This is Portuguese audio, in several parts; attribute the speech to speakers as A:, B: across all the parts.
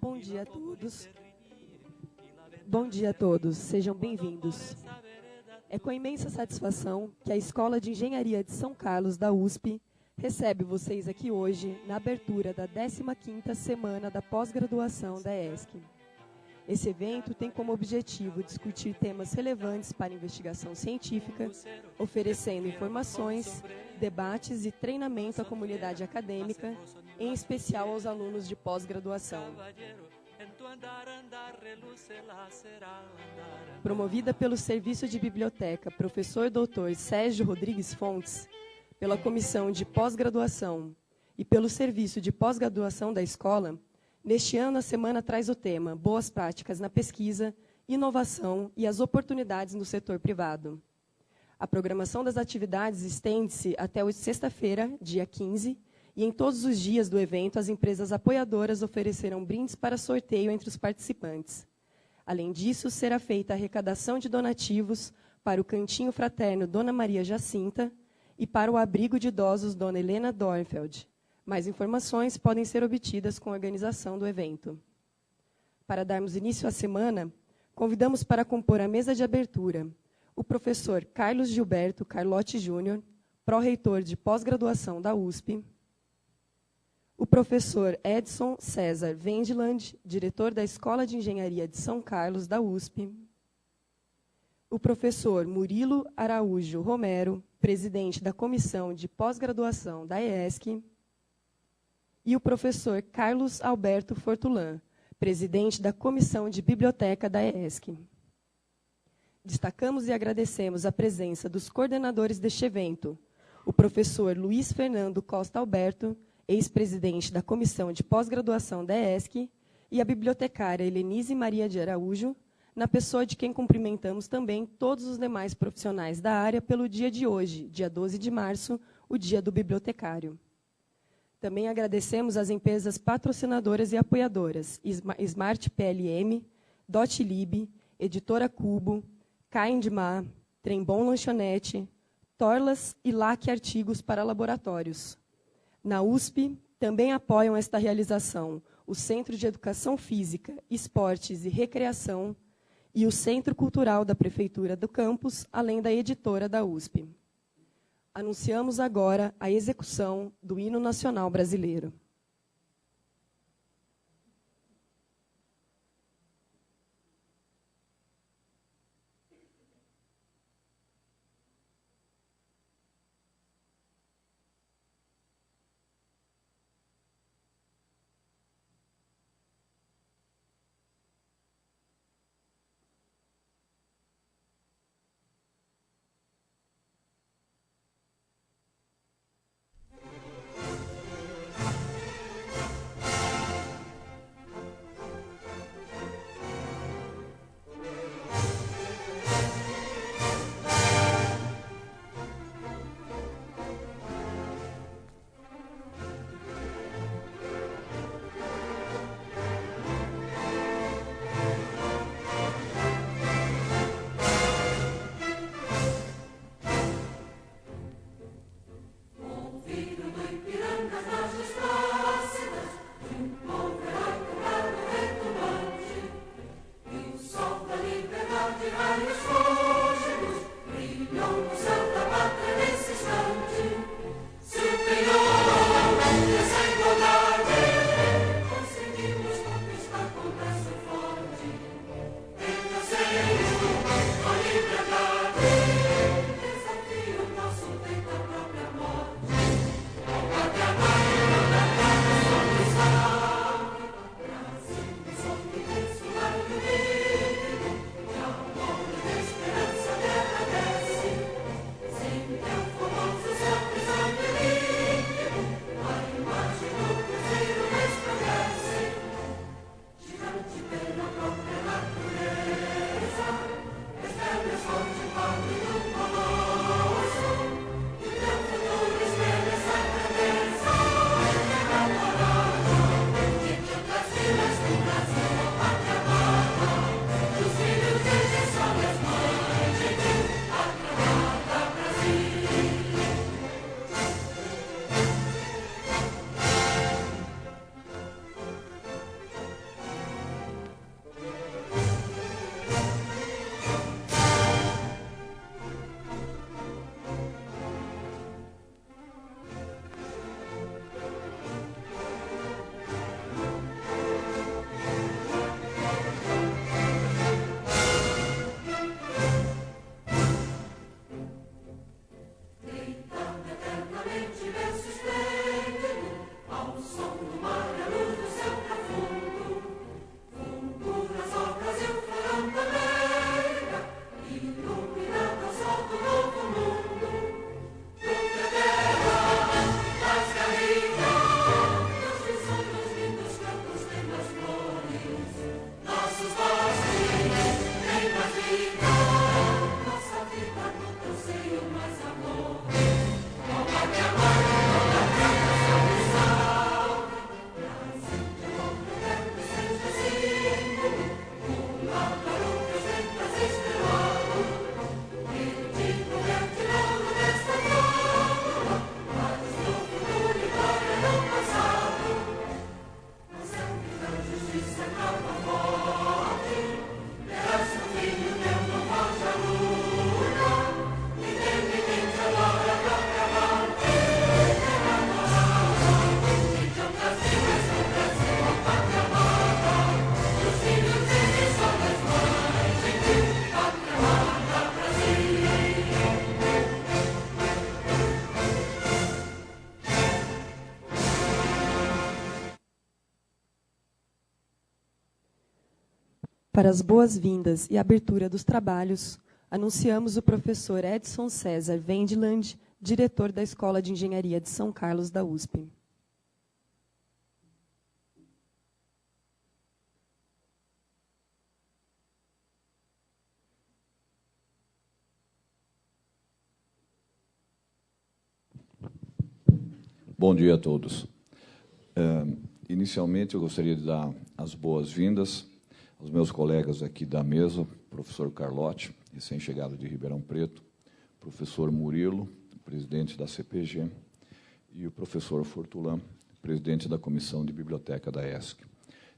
A: Bom dia a todos. Bom dia a todos, sejam bem-vindos. É com imensa satisfação que a Escola de Engenharia de São Carlos, da USP, recebe vocês aqui hoje na abertura da 15ª Semana da Pós-Graduação da ESC. Esse evento tem como objetivo discutir temas relevantes para a investigação científica, oferecendo informações, debates e treinamento à comunidade acadêmica, em especial aos alunos de pós-graduação. Promovida pelo Serviço de Biblioteca Professor Dr. Sérgio Rodrigues Fontes, pela Comissão de Pós-Graduação e pelo Serviço de Pós-Graduação da Escola, neste ano a semana traz o tema Boas Práticas na Pesquisa, Inovação e as Oportunidades no Setor Privado. A programação das atividades estende-se até sexta-feira, dia 15, e em todos os dias do evento as empresas apoiadoras oferecerão brindes para sorteio entre os participantes. Além disso, será feita a arrecadação de donativos para o Cantinho Fraterno Dona Maria Jacinta e para o Abrigo de Idosos Dona Helena Dornfeld. Mais informações podem ser obtidas com a organização do evento. Para darmos início à semana, convidamos para compor a mesa de abertura o professor Carlos Gilberto Carlotti Júnior, pró-reitor de pós-graduação da USP, o professor Edson César Wendland, diretor da Escola de Engenharia de São Carlos, da USP, o professor Murilo Araújo Romero, presidente da Comissão de Pós-Graduação da ESC, e o professor Carlos Alberto Fortulan, presidente da Comissão de Biblioteca da ESC. Destacamos e agradecemos a presença dos coordenadores deste evento, o professor Luiz Fernando Costa Alberto, ex-presidente da Comissão de Pós-Graduação da ESC, e a bibliotecária Helenise Maria de Araújo, na pessoa de quem cumprimentamos também todos os demais profissionais da área pelo dia de hoje, dia 12 de março, o Dia do Bibliotecário. Também agradecemos às empresas patrocinadoras e apoiadoras, Smart PLM, Dotlib, Editora Cubo, Kindma, Trembom Lanchonete, Torlas e LAC Artigos para Laboratórios. Na USP, também apoiam esta realização o Centro de Educação Física, Esportes e Recreação e o Centro Cultural da Prefeitura do Campus, além da editora da USP. Anunciamos agora a execução do Hino Nacional Brasileiro. Para as boas-vindas e abertura dos trabalhos, anunciamos o professor Edson César Wendland, diretor da Escola de Engenharia de São Carlos da USP.
B: Bom dia a todos. Inicialmente, eu gostaria de dar as boas-vindas aos meus colegas aqui da mesa, professor Carlotti, recém-chegado de Ribeirão Preto, professor Murilo, presidente da CPG, e o professor Fortulan, presidente da Comissão de Biblioteca da ESC.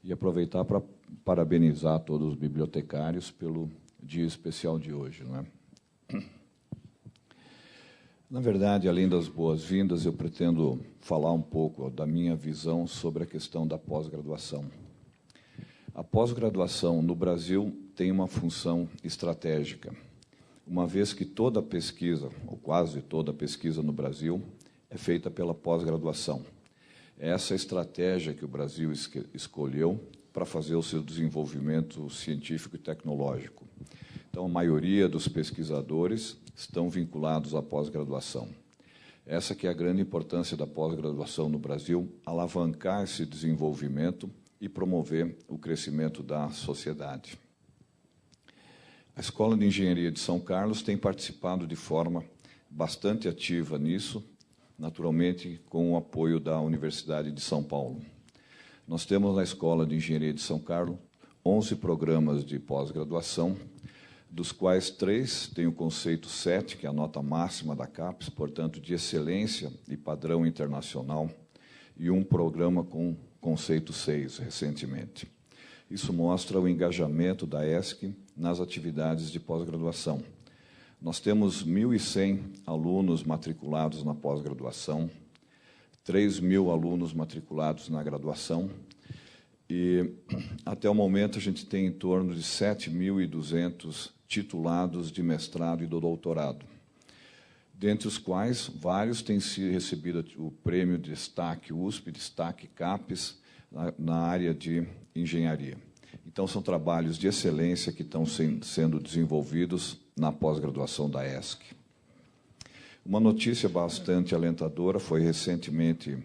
B: E aproveitar para parabenizar todos os bibliotecários pelo dia especial de hoje, não é? Na verdade, além das boas-vindas, eu pretendo falar um pouco da minha visão sobre a questão da pós-graduação. A pós-graduação no Brasil tem uma função estratégica, uma vez que toda a pesquisa, ou quase toda a pesquisa no Brasil, é feita pela pós-graduação. É essa estratégia que o Brasil escolheu para fazer o seu desenvolvimento científico e tecnológico. Então, a maioria dos pesquisadores estão vinculados à pós-graduação. Essa que é a grande importância da pós-graduação no Brasil, alavancar esse desenvolvimento e promover o crescimento da sociedade. A Escola de Engenharia de São Carlos tem participado de forma bastante ativa nisso, naturalmente com o apoio da Universidade de São Paulo. Nós temos na Escola de Engenharia de São Carlos 11 programas de pós-graduação, dos quais 3 têm o conceito 7, que é a nota máxima da CAPES, portanto, de excelência e padrão internacional, e um programa com conceito 6, recentemente. Isso mostra o engajamento da ESC nas atividades de pós-graduação. Nós temos 1.100 alunos matriculados na pós-graduação, 3.000 alunos matriculados na graduação, e, até o momento, a gente tem em torno de 7.200 titulados de mestrado e do doutorado, dentre os quais vários têm recebido o prêmio de destaque USP, destaque CAPES, na área de engenharia. Então, são trabalhos de excelência que estão sendo desenvolvidos na pós-graduação da ESC. Uma notícia bastante alentadora foi recentemente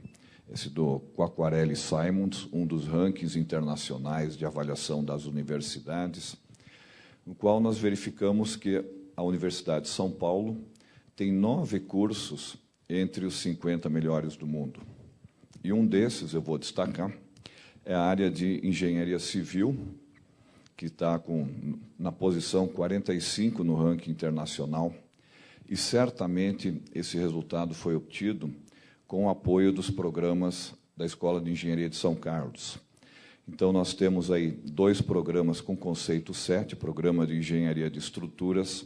B: esse do Quacquarelli Simons, um dos rankings internacionais de avaliação das universidades, no qual nós verificamos que a Universidade de São Paulo tem 9 cursos entre os 50 melhores do mundo. E um desses, eu vou destacar, é a área de engenharia civil, que está na posição 45 no ranking internacional, e certamente esse resultado foi obtido com o apoio dos programas da Escola de Engenharia de São Carlos. Então, nós temos aí 2 programas com conceito 7, o programa de Engenharia de Estruturas,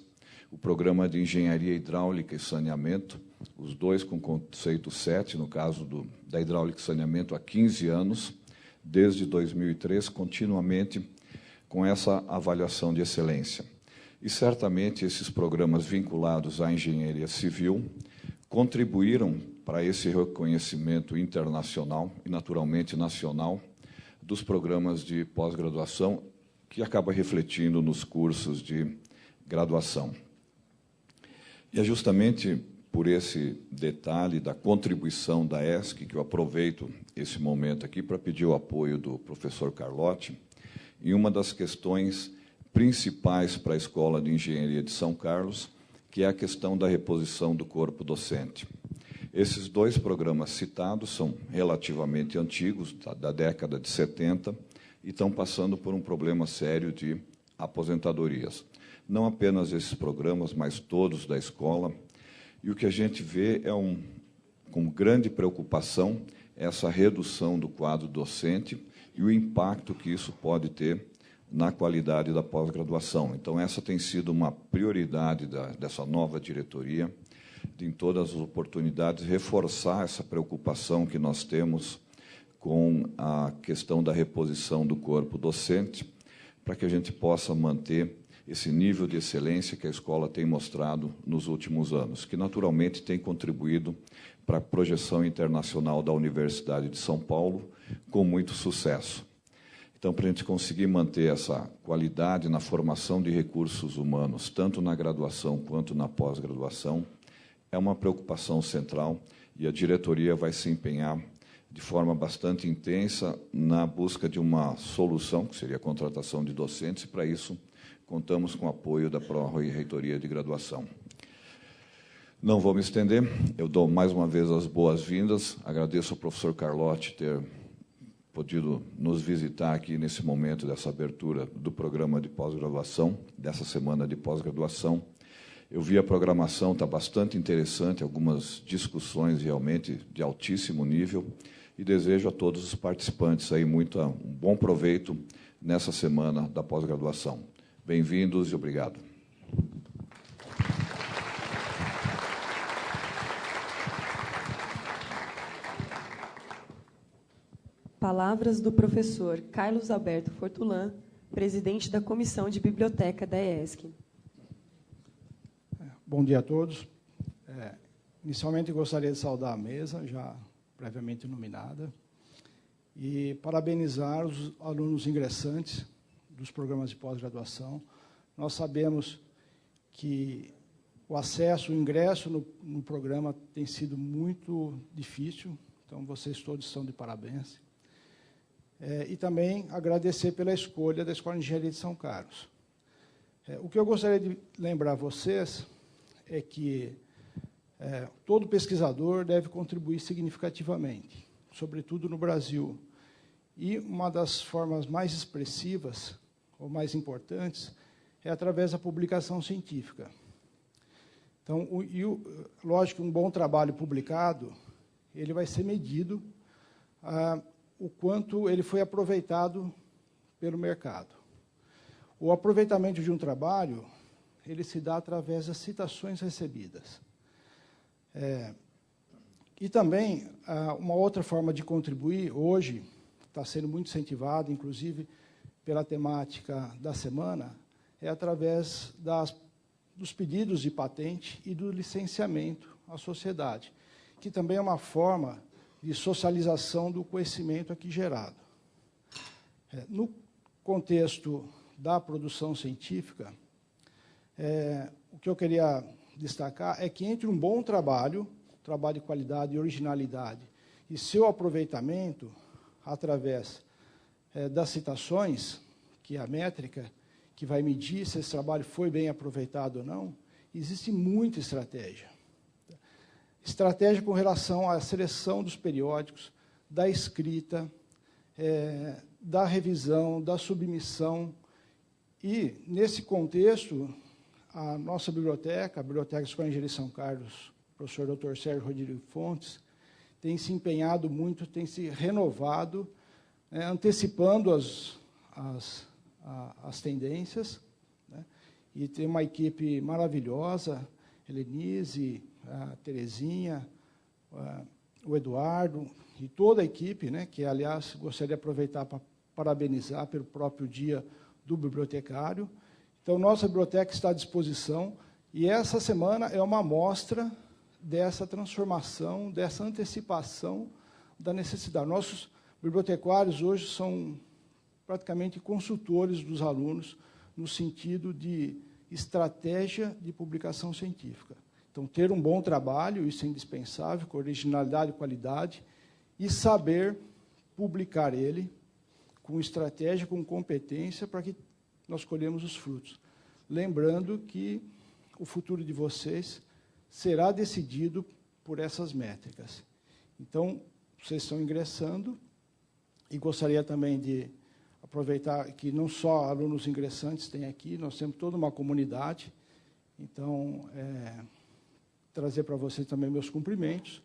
B: o programa de Engenharia Hidráulica e Saneamento, os 2 com conceito 7, no caso da Hidráulica e Saneamento, há 15 anos, desde 2003, continuamente com essa avaliação de excelência. E, certamente, esses programas vinculados à engenharia civil contribuíram para esse reconhecimento internacional e, naturalmente, nacional dos programas de pós-graduação, que acaba refletindo nos cursos de graduação. E é justamente por esse detalhe da contribuição da ESC que eu aproveito esse momento aqui para pedir o apoio do professor Carlotti em uma das questões principais para a Escola de Engenharia de São Carlos, que é a questão da reposição do corpo docente. Esses 2 programas citados são relativamente antigos, da década de 70, e estão passando por um problema sério de aposentadorias. Não apenas esses programas, mas todos da escola. E o que a gente vê é, com grande preocupação, essa redução do quadro docente e o impacto que isso pode ter na qualidade da pós-graduação. Então, essa tem sido uma prioridade dessa nova diretoria, de, em todas as oportunidades, reforçar essa preocupação que nós temos com a questão da reposição do corpo docente, para que a gente possa manter esse nível de excelência que a escola tem mostrado nos últimos anos, que naturalmente tem contribuído para a projeção internacional da Universidade de São Paulo com muito sucesso. Então, para a gente conseguir manter essa qualidade na formação de recursos humanos, tanto na graduação quanto na pós-graduação, é uma preocupação central e a diretoria vai se empenhar de forma bastante intensa na busca de uma solução, que seria a contratação de docentes, e, para isso, contamos com o apoio da Pró-Reitoria de Graduação. Não vou me estender, eu dou mais uma vez as boas-vindas, agradeço ao professor Carlotti ter podido nos visitar aqui nesse momento dessa abertura do programa de pós-graduação, dessa semana de pós-graduação. Eu vi a programação, está bastante interessante, algumas discussões realmente de altíssimo nível, e desejo a todos os participantes aí um bom proveito nessa semana da pós-graduação. Bem-vindos e obrigado.
A: Palavras do professor Carlos Alberto Fortulã, presidente da Comissão de Biblioteca da EESC.
C: Bom dia a todos. Inicialmente, gostaria de saudar a mesa, já previamente nominada, e parabenizar os alunos ingressantes dos programas de pós-graduação. Nós sabemos que o acesso, o ingresso no programa tem sido muito difícil, então vocês todos são de parabéns. E também agradecer pela escolha da Escola de Engenharia de São Carlos. O que eu gostaria de lembrar a vocês é que todo pesquisador deve contribuir significativamente, sobretudo no Brasil. E uma das formas mais expressivas, ou mais importantes, é através da publicação científica. Então, lógico que um bom trabalho publicado, ele vai ser medido o quanto ele foi aproveitado pelo mercado. O aproveitamento de um trabalho, ele se dá através das citações recebidas. E também, uma outra forma de contribuir, hoje, está sendo muito incentivado, inclusive pela temática da semana, é através dos pedidos de patente e do licenciamento à sociedade, que também é uma forma de socialização do conhecimento aqui gerado. No contexto da produção científica, o que eu queria destacar é que entre um bom trabalho de qualidade e originalidade, e seu aproveitamento através das citações, que é a métrica que vai medir se esse trabalho foi bem aproveitado ou não, existe muita estratégia. Estratégia com relação à seleção dos periódicos, da escrita, da revisão, da submissão. E, nesse contexto, a nossa biblioteca, a Biblioteca Escola de Engenharia de São Carlos, professor Dr. Sérgio Rodrigues Fontes, tem se empenhado muito, tem se renovado, antecipando as tendências, né? E tem uma equipe maravilhosa, Helenise, a Terezinha, o Eduardo e toda a equipe, né, que, aliás, gostaria de aproveitar para parabenizar pelo próprio dia do bibliotecário. Então, nossa biblioteca está à disposição e essa semana é uma amostra dessa transformação, dessa antecipação da necessidade. Nossos bibliotecários hoje são praticamente consultores dos alunos no sentido de estratégia de publicação científica. Então, ter um bom trabalho, isso é indispensável, com originalidade e qualidade, e saber publicar ele com estratégia, com competência, para que nós colhemos os frutos. Lembrando que o futuro de vocês será decidido por essas métricas. Então, vocês estão ingressando, e gostaria também de aproveitar que não só alunos ingressantes tem aqui, nós temos toda uma comunidade, então, trazer para vocês também meus cumprimentos,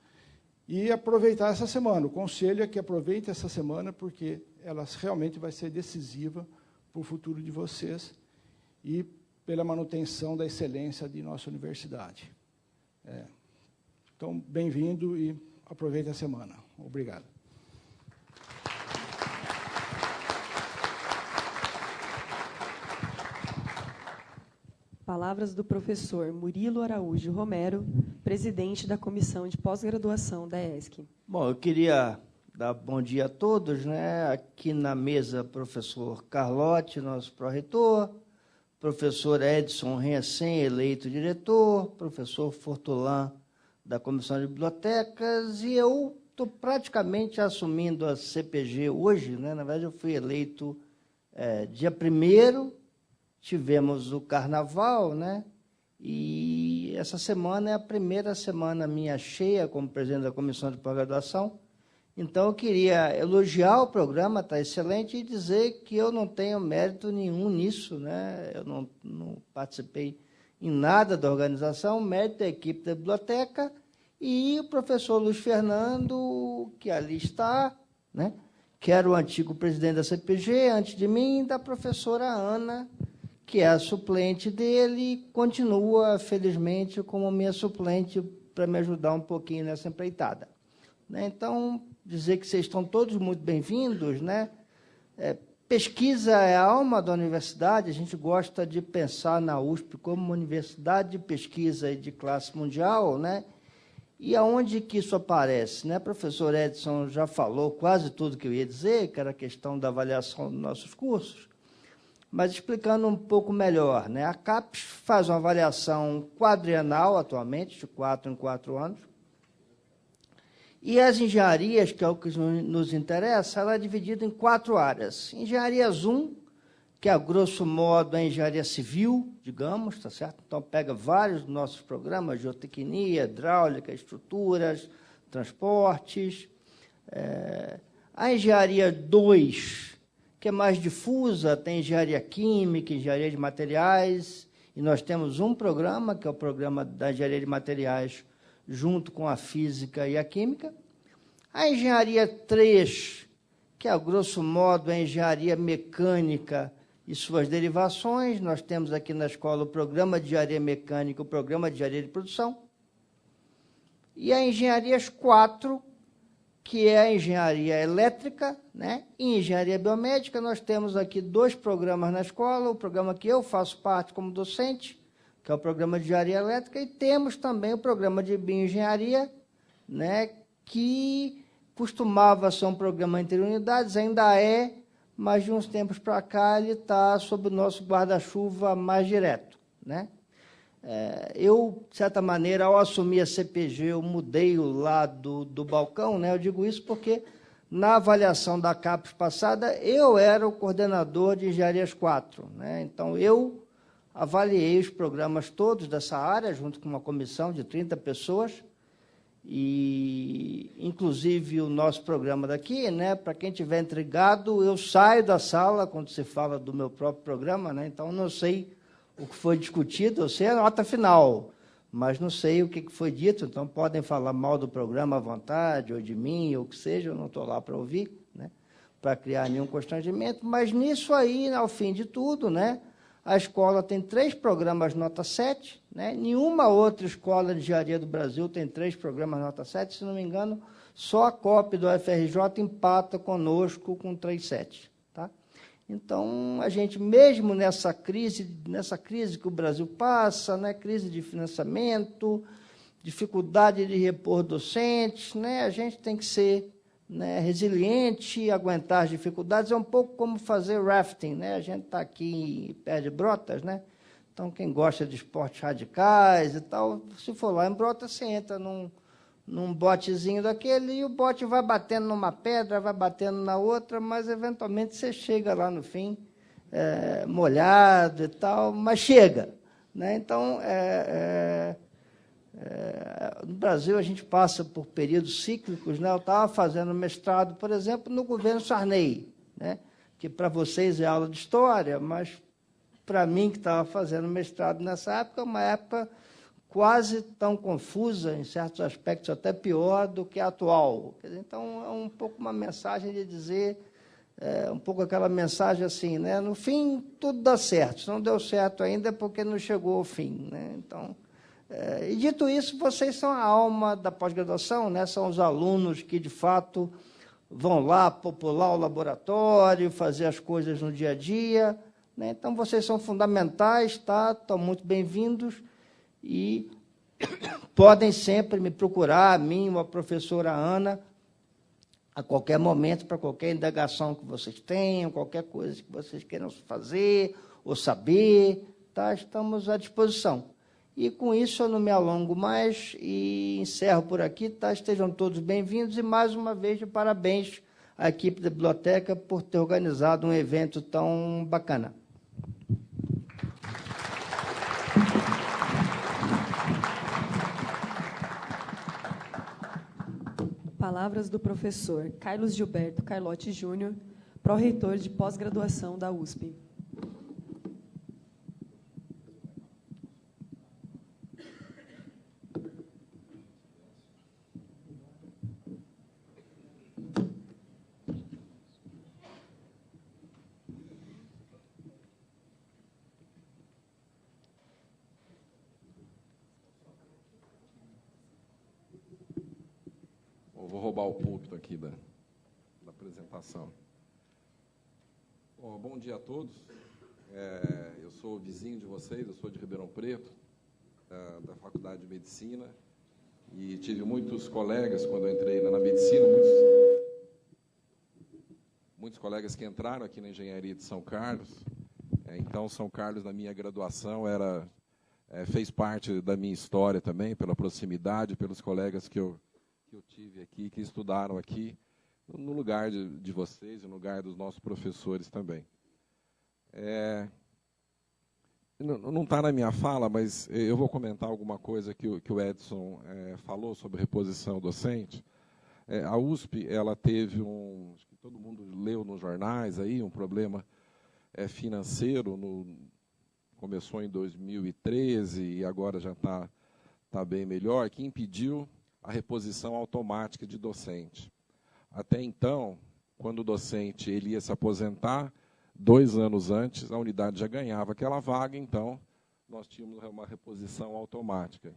C: e aproveitar essa semana. O conselho é que aproveite essa semana, porque ela realmente vai ser decisiva para o futuro de vocês e pela manutenção da excelência de nossa universidade. Então, bem-vindo e aproveite a semana. Obrigado.
A: Palavras do professor Murilo Araújo Romero, presidente da Comissão de Pós-Graduação da EESC.
D: Bom, eu queria dar bom dia a todos, né? Aqui na mesa, professor Carlotti, nosso pró-reitor, professor Edson, recém-eleito diretor, professor Fortulan, da Comissão de Bibliotecas, e eu estou praticamente assumindo a CPG hoje, né? Na verdade, eu fui eleito dia 1º, tivemos o Carnaval, né? E essa semana é a primeira semana minha cheia como presidente da Comissão de Pós-Graduação. Então, eu queria elogiar o programa, está excelente, e dizer que eu não tenho mérito nenhum nisso, né? Eu não participei em nada da organização, mérito da equipe da biblioteca e o professor Luiz Fernando, que ali está, né? Que era o antigo presidente da CPG, antes de mim, e da professora Ana, que é a suplente dele, e continua, felizmente, como minha suplente para me ajudar um pouquinho nessa empreitada. Então, dizer que vocês estão todos muito bem-vindos, né? Pesquisa é a alma da universidade, a gente gosta de pensar na USP como uma universidade de pesquisa e de classe mundial, né? E aonde que isso aparece, né? O professor Edson já falou quase tudo que eu ia dizer, que era a questão da avaliação dos nossos cursos, mas explicando um pouco melhor, né? A CAPES faz uma avaliação quadrienal atualmente, de 4 em 4 anos, e as engenharias, que é o que nos interessa, ela é dividida em 4 áreas. Engenharias 1, que a grosso modo é a engenharia civil, digamos, tá certo? Então pega vários dos nossos programas, geotecnia, hidráulica, estruturas, transportes. A engenharia 2, que é mais difusa, tem engenharia química, engenharia de materiais, e nós temos um programa, que é o programa da engenharia de materiais, junto com a física e a química. A engenharia 3, que, a grosso modo, é a engenharia mecânica e suas derivações. Nós temos aqui na escola o programa de engenharia mecânica, o programa de engenharia de produção. E a engenharia 4, que é a engenharia elétrica, né? E engenharia biomédica. Nós temos aqui 2 programas na escola, o programa que eu faço parte como docente, que é o programa de engenharia elétrica, e temos também o programa de bioengenharia, né, que costumava ser um programa entre unidades, ainda é, mas de uns tempos para cá ele está sob o nosso guarda-chuva mais direto, né? Eu, de certa maneira, ao assumir a CPG, eu mudei o lado do balcão, né? Eu digo isso porque, na avaliação da CAPES passada, eu era o coordenador de Engenharias 4, né? Então, eu avaliei os programas todos dessa área, junto com uma comissão de 30 pessoas, e, inclusive, o nosso programa daqui, né? Para quem estiver intrigado, eu saio da sala quando se fala do meu próprio programa, né? Então, não sei o que foi discutido, eu sei a nota final, mas não sei o que foi dito, então podem falar mal do programa à vontade, ou de mim, ou o que seja, eu não estou lá para ouvir, né? Para criar nenhum constrangimento, mas nisso aí, ao fim de tudo, né? A escola tem 3 programas nota 7, né? Nenhuma outra escola de engenharia do Brasil tem 3 programas nota 7, se não me engano, só a COP do UFRJ empata conosco com 3,7, tá? Então, a gente, mesmo nessa crise que o Brasil passa, né? Crise de financiamento, dificuldade de repor docentes, né? A gente tem que ser, né, resiliente, aguentar as dificuldades. É um pouco como fazer rafting, né? A gente está aqui em pé de Brotas, né? Então, quem gosta de esportes radicais e tal, se for lá em Brotas, você entra num botezinho daquele e o bote vai batendo numa pedra, vai batendo na outra, mas, eventualmente, você chega lá no fim, molhado e tal, mas chega, né? Então, no Brasil, a gente passa por períodos cíclicos, né? Eu estava fazendo mestrado, por exemplo, no governo Sarney, né? Que para vocês é aula de história, mas para mim, que estava fazendo mestrado nessa época, é uma época quase tão confusa, em certos aspectos até pior do que a atual. Quer dizer, então, é um pouco uma mensagem de dizer, um pouco aquela mensagem assim, né? No fim, tudo dá certo. Se não deu certo ainda, é porque não chegou ao fim, né? Então, e dito isso, vocês são a alma da pós-graduação, né? São os alunos que, de fato, vão lá popular o laboratório, fazer as coisas no dia a dia, né? Então, vocês são fundamentais, tá? Estão muito bem-vindos e podem sempre me procurar, a mim ou a professora Ana, a qualquer momento, para qualquer indagação que vocês tenham, qualquer coisa que vocês queiram fazer ou saber, tá? Estamos à disposição. E, com isso, eu não me alongo mais e encerro por aqui, tá? Estejam todos bem-vindos e, mais uma vez, de parabéns à equipe da biblioteca por ter organizado um evento tão bacana.
A: Palavras do professor Carlos Gilberto Carlotti Júnior, pró-reitor de pós-graduação da USP.
E: Vou roubar o púlpito aqui da apresentação. Bom dia a todos. Eu sou vizinho de vocês, eu sou de Ribeirão Preto, da Faculdade de Medicina, e tive muitos colegas quando eu entrei na medicina, muitos colegas que entraram aqui na Engenharia de São Carlos. Então, São Carlos, na minha graduação, fez parte da minha história também, pela proximidade, pelos colegas que eu tive aqui, que estudaram aqui, no lugar de vocês, no lugar dos nossos professores também. Não está na minha fala, mas eu vou comentar alguma coisa que o Edson falou sobre reposição docente. A USP, ela teve acho que todo mundo leu nos jornais aí, um problema financeiro, começou em 2013 e agora já está bem melhor, que impediu a reposição automática de docente. Até então, quando o docente ele ia se aposentar, 2 anos antes, a unidade já ganhava aquela vaga, então nós tínhamos uma reposição automática.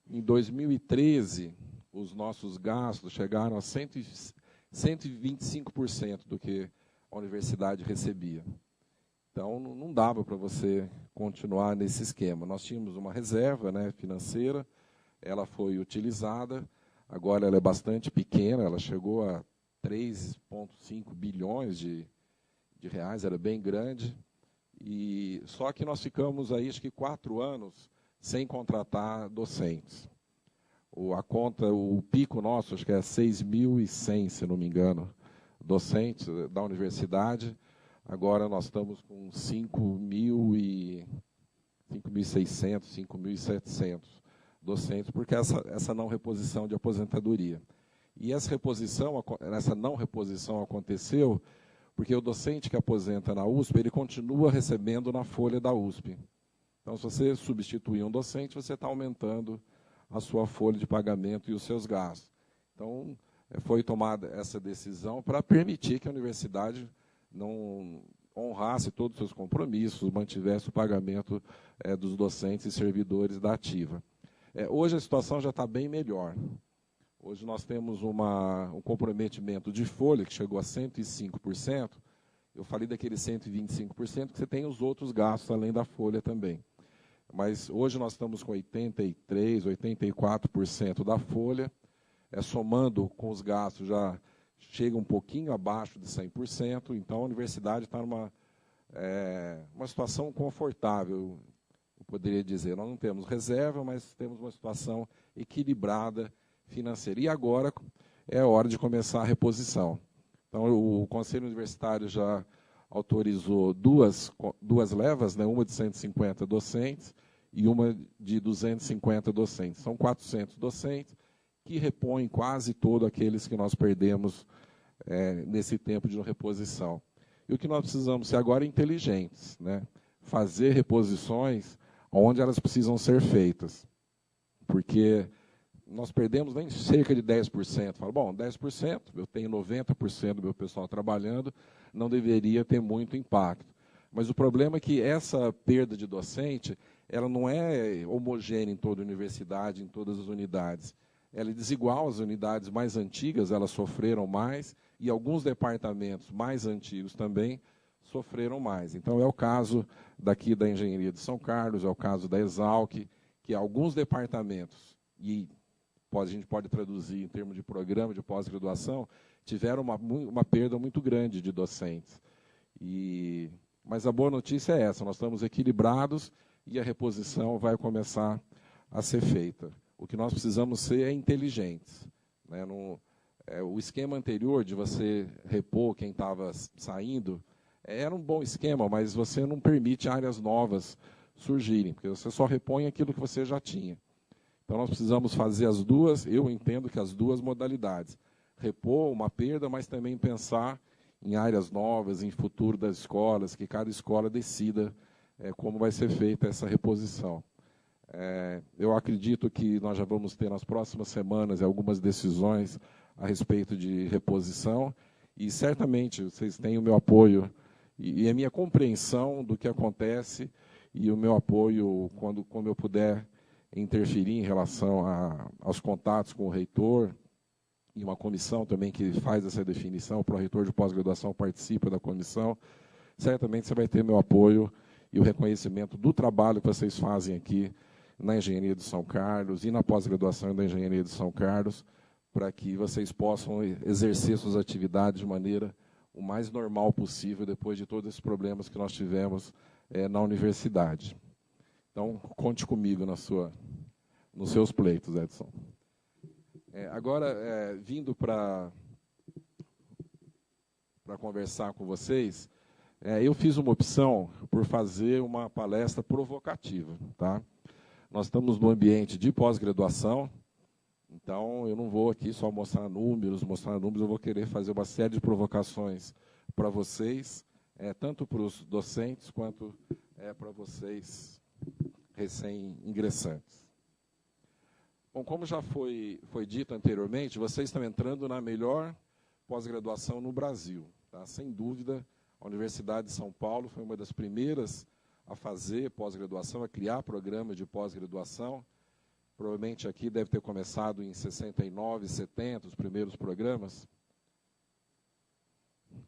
E: Em 2013, os nossos gastos chegaram a 125% do que a universidade recebia. Então, não dava para você continuar nesse esquema. Nós tínhamos uma reserva, né, financeira, ela foi utilizada, agora ela é bastante pequena, ela chegou a 3,5 bilhões de reais, era bem grande, só que nós ficamos aí, acho que 4 anos, sem contratar docentes. O pico nosso, acho que é 6.100, se não me engano, docentes da universidade, agora nós estamos com 5.600, 5.700 docentes, porque essa não reposição de aposentadoria. E essa não reposição aconteceu porque o docente que aposenta na USP, ele continua recebendo na folha da USP. Então, se você substituir um docente, você está aumentando a sua folha de pagamento e os seus gastos. Então, foi tomada essa decisão para permitir que a universidade não honrasse todos os seus compromissos, mantivesse o pagamento dos docentes e servidores da ativa. Hoje a situação já está bem melhor. Hoje nós temos um comprometimento de folha que chegou a 105%. Eu falei daqueles 125%, que você tem os outros gastos além da folha também. Mas hoje nós estamos com 83%, 84% da folha. Somando com os gastos, já chega um pouquinho abaixo de 100%. Então a universidade está numa situação confortável, eu poderia dizer. Nós não temos reserva, mas temos uma situação equilibrada financeira. E agora é hora de começar a reposição. Então, o Conselho Universitário já autorizou duas levas, né, uma de 150 docentes e uma de 250 docentes. São 400 docentes que repõem quase todos aqueles que nós perdemos nesse tempo de reposição. E o que nós precisamos ser agora é inteligentes, né? Fazer reposições onde elas precisam ser feitas. Porque nós perdemos nem cerca de 10%. Falo, bom, 10%, eu tenho 90% do meu pessoal trabalhando, não deveria ter muito impacto. Mas o problema é que essa perda de docente, ela não é homogênea em toda a universidade, em todas as unidades. Ela é desigual, as unidades mais antigas, elas sofreram mais, e alguns departamentos mais antigos também sofreram mais. Então, é o caso daqui da Engenharia de São Carlos, é o caso da Exalc, que alguns departamentos, e a gente pode traduzir em termos de programa de pós-graduação, tiveram uma perda muito grande de docentes. Mas a boa notícia é essa, nós estamos equilibrados e a reposição vai começar a ser feita. O que nós precisamos ser é inteligentes, né? O esquema anterior de você repor quem estava saindo era um bom esquema, mas você não permite áreas novas surgirem, porque você só repõe aquilo que você já tinha. Então, nós precisamos fazer as duas, eu entendo que as duas modalidades. Repor uma perda, mas também pensar em áreas novas, em futuro das escolas, que cada escola decida como vai ser feita essa reposição. Eu acredito que nós já vamos ter nas próximas semanas algumas decisões a respeito de reposição, e certamente vocês têm o meu apoio e a minha compreensão do que acontece, e o meu apoio quando eu puder interferir em relação aos contatos com o reitor, e uma comissão também que faz essa definição, o pró-reitor de pós-graduação participa da comissão, certamente você vai ter meu apoio e o reconhecimento do trabalho que vocês fazem aqui na Engenharia de São Carlos e na pós-graduação da Engenharia de São Carlos, para que vocês possam exercer suas atividades de maneira o mais normal possível, depois de todos esses problemas que nós tivemos na universidade. Então, conte comigo nos seus pleitos, Edson. Agora, vindo para conversar com vocês, eu fiz uma opção por fazer uma palestra provocativa. Tá? Nós estamos no ambiente de pós-graduação, então eu não vou aqui só mostrar números, eu vou querer fazer uma série de provocações para vocês, tanto para os docentes quanto para vocês recém-ingressantes. Bom, como já foi dito anteriormente, vocês estão entrando na melhor pós-graduação no Brasil. Tá? Sem dúvida, a Universidade de São Paulo foi uma das primeiras a fazer pós-graduação, a criar programa de pós-graduação. Provavelmente aqui deve ter começado em 69, 70, os primeiros programas.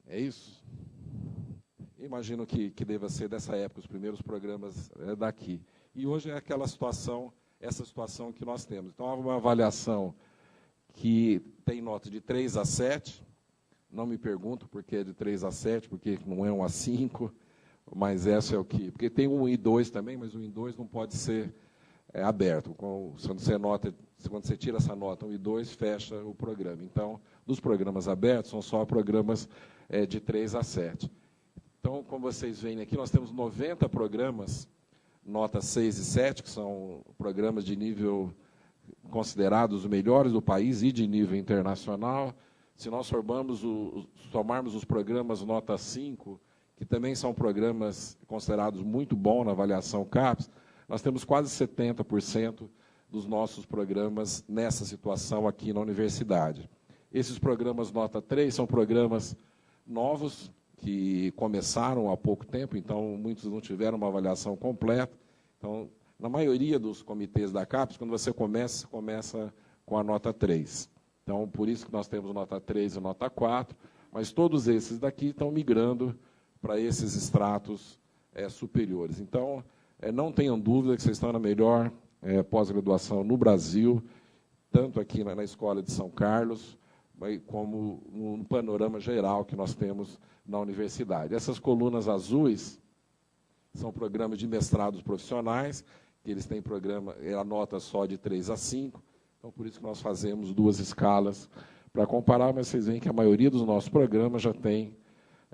E: É isso? Imagino que deva ser dessa época, os primeiros programas daqui. E hoje é aquela situação, essa situação que nós temos. Então, há uma avaliação que tem nota de 3 a 7, não me pergunto por que é de 3 a 7, porque não é 1 a 5, mas essa é o que... Porque tem 1 e 2 também, mas o 1 e 2 não pode ser aberto. Quando você tira essa nota 1 e 2, fecha o programa. Então, dos programas abertos, são só programas de 3 a 7. Então, como vocês veem aqui, nós temos 90 programas, nota 6 e 7, que são programas de nível considerados os melhores do país e de nível internacional. Se nós somarmos os programas nota 5, que também são programas considerados muito bons na avaliação CAPES, nós temos quase 70% dos nossos programas nessa situação aqui na universidade. Esses programas nota 3 são programas novos, que começaram há pouco tempo, então muitos não tiveram uma avaliação completa. Então, na maioria dos comitês da CAPES, quando você começa com a nota 3. Então, por isso que nós temos nota 3 e nota 4, mas todos esses daqui estão migrando para esses estratos superiores. Então, não tenham dúvida que vocês estão na melhor pós-graduação no Brasil, tanto aqui na Escola de São Carlos, como no panorama geral que nós temos na universidade. Essas colunas azuis são programas de mestrados profissionais, que eles têm a nota só de 3 a 5, então por isso que nós fazemos 2 escalas para comparar, mas vocês veem que a maioria dos nossos programas já tem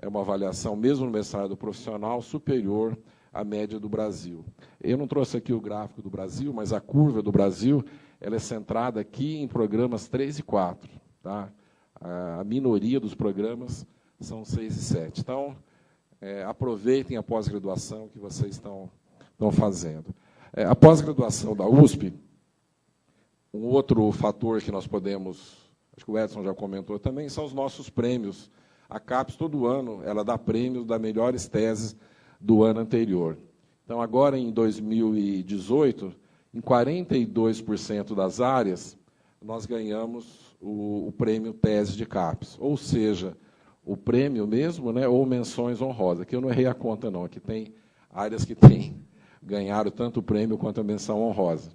E: uma avaliação, mesmo no mestrado profissional, superior à média do Brasil. Eu não trouxe aqui o gráfico do Brasil, mas a curva do Brasil ela é centrada aqui em programas 3 e 4. Tá? A minoria dos programas são 6 e 7. Então, aproveitem a pós-graduação que vocês estão fazendo. A pós-graduação da USP, um outro fator que nós podemos, acho que o Edson já comentou também, são os nossos prêmios. A CAPES, todo ano, ela dá prêmios das melhores teses do ano anterior. Então, agora, em 2018, em 42% das áreas, nós ganhamos o prêmio tese de CAPES, ou seja, o prêmio mesmo, né, ou menções honrosas. Aqui eu não errei a conta, não. Aqui tem áreas que ganharam tanto o prêmio quanto a menção honrosa.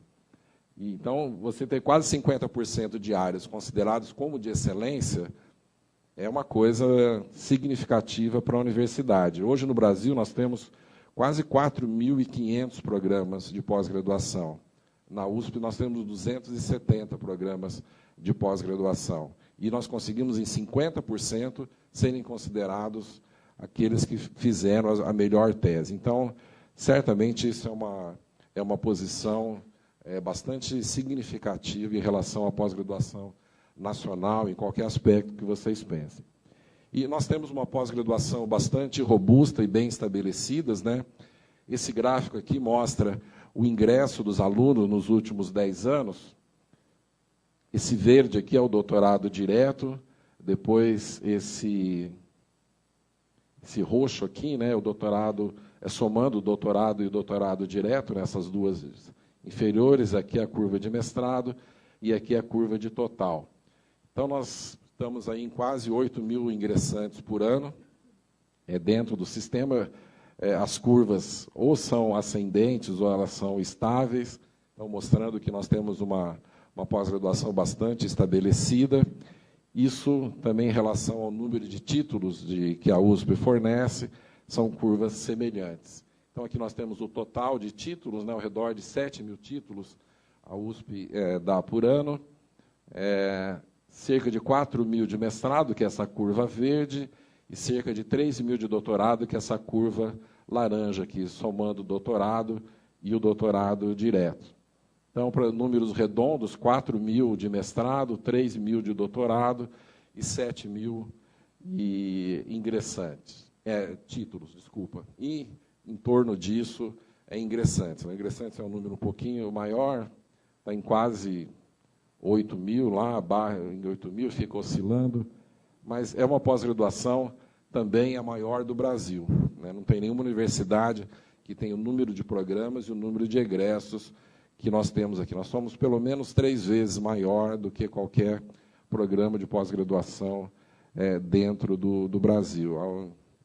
E: Então, você tem quase 50% de áreas consideradas como de excelência, é uma coisa significativa para a universidade. Hoje, no Brasil, nós temos quase 4.500 programas de pós-graduação. Na USP, nós temos 270 programas de pós-graduação. E nós conseguimos, em 50%, serem considerados aqueles que fizeram a melhor tese. Então, certamente, isso é uma posição bastante significativa em relação à pós-graduação nacional, em qualquer aspecto que vocês pensem. E nós temos uma pós-graduação bastante robusta e bem estabelecidas, né? Esse gráfico aqui mostra o ingresso dos alunos nos últimos 10 anos. Esse verde aqui é o doutorado direto, depois esse roxo aqui, né, o doutorado, somando o doutorado e o doutorado direto, nessas duas inferiores, aqui é a curva de mestrado e aqui é a curva de total. Então, nós estamos aí em quase 8.000 ingressantes por ano, dentro do sistema. As curvas ou são ascendentes ou elas são estáveis, então mostrando que nós temos uma pós-graduação bastante estabelecida. Isso também em relação ao número de títulos que a USP fornece, são curvas semelhantes. Então, aqui nós temos o total de títulos, né, ao redor de 7.000 títulos a USP dá por ano, cerca de 4.000 de mestrado, que é essa curva verde, e cerca de 3.000 de doutorado, que é essa curva laranja aqui, somando o doutorado e o doutorado direto. Então, para números redondos, 4.000 de mestrado, 3.000 de doutorado e 7.000 ingressantes. Títulos, desculpa. E, em torno disso, ingressantes. Ingressantes é um número um pouquinho maior, está em quase 8.000, lá, em 8.000, fica oscilando. Mas é uma pós-graduação também a maior do Brasil, né? Não tem nenhuma universidade que tenha o número de programas e o número de egressos que nós temos aqui. Nós somos pelo menos 3 vezes maior do que qualquer programa de pós-graduação dentro do Brasil.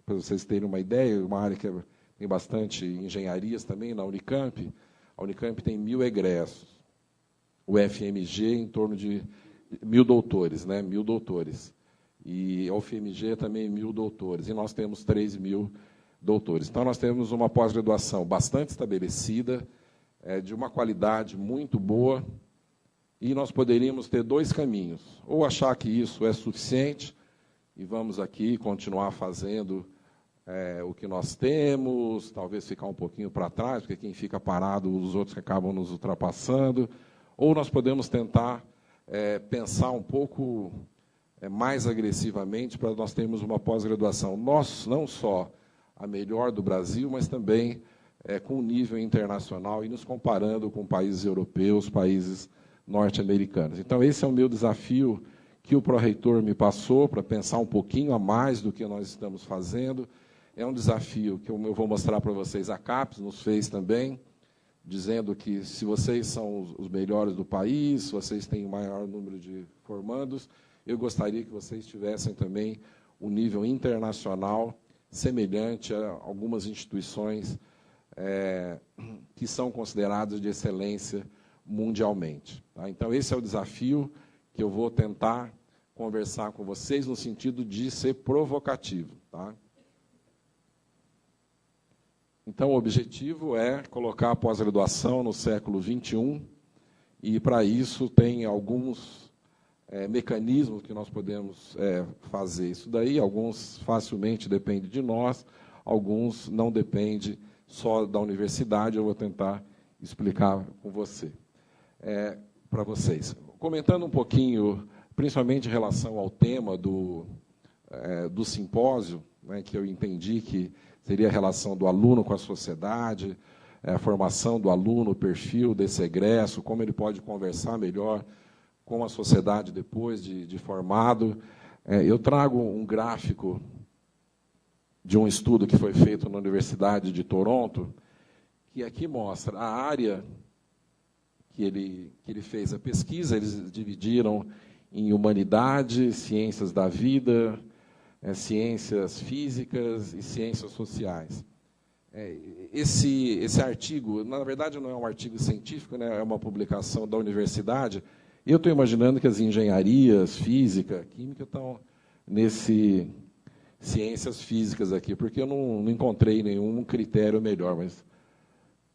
E: Para vocês terem uma ideia, uma área que tem bastante engenharias também, na Unicamp, a Unicamp tem 1.000 egressos. O FMG em torno de 1.000 doutores, né? 1.000 doutores. E a UFMG também 1.000 doutores, e nós temos 3.000 doutores. Então, nós temos uma pós-graduação bastante estabelecida, de uma qualidade muito boa, e nós poderíamos ter 2 caminhos. Ou achar que isso é suficiente, e vamos aqui continuar fazendo o que nós temos, talvez ficar um pouquinho para trás, porque quem fica parado, os outros que acabam nos ultrapassando. Ou nós podemos tentar pensar um pouco mais agressivamente para nós termos uma pós-graduação, não só a melhor do Brasil, mas também com um nível internacional e nos comparando com países europeus, países norte-americanos. Então, esse é o meu desafio que o pró-reitor me passou para pensar um pouquinho a mais do que nós estamos fazendo. É um desafio que eu vou mostrar para vocês. A CAPES nos fez também, dizendo que se vocês são os melhores do país, se vocês têm o maior número de formandos, eu gostaria que vocês tivessem também um nível internacional semelhante a algumas instituições que são consideradas de excelência mundialmente. Tá? Então, esse é o desafio que eu vou tentar conversar com vocês no sentido de ser provocativo. Tá? Então, o objetivo é colocar a pós-graduação no século XXI, e, para isso, tem alguns mecanismos que nós podemos fazer isso daí. Alguns facilmente dependem de nós, alguns não dependem só da universidade. Eu vou tentar explicar com você, para vocês. Comentando um pouquinho, principalmente em relação ao tema do simpósio, né, que eu entendi que seria a relação do aluno com a sociedade, a formação do aluno, o perfil desse egresso, como ele pode conversar melhor com a sociedade depois de formado. Eu trago um gráfico de um estudo que foi feito na Universidade de Toronto, que aqui mostra a área que ele fez a pesquisa. Eles dividiram em humanidade, ciências da vida, ciências físicas e ciências sociais. Esse artigo, na verdade, não é um artigo científico, né, é uma publicação da universidade. Eu estou imaginando que as engenharias, física, química estão nesse ciências físicas aqui, porque eu não encontrei nenhum critério melhor, mas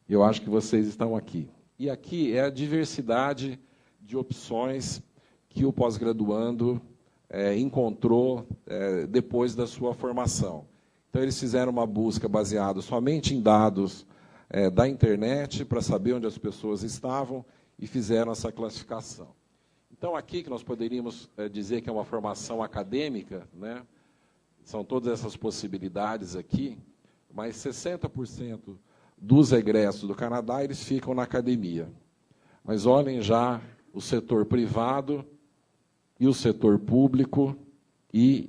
E: eu acho que vocês estão aqui. E aqui é a diversidade de opções que o pós-graduando encontrou depois da sua formação. Então, eles fizeram uma busca baseada somente em dados da internet, para saber onde as pessoas estavam, e fizeram essa classificação. Então, aqui que nós poderíamos dizer que é uma formação acadêmica, né? São todas essas possibilidades aqui, mas 60% dos egressos do Canadá, eles ficam na academia. Mas olhem já o setor privado e o setor público e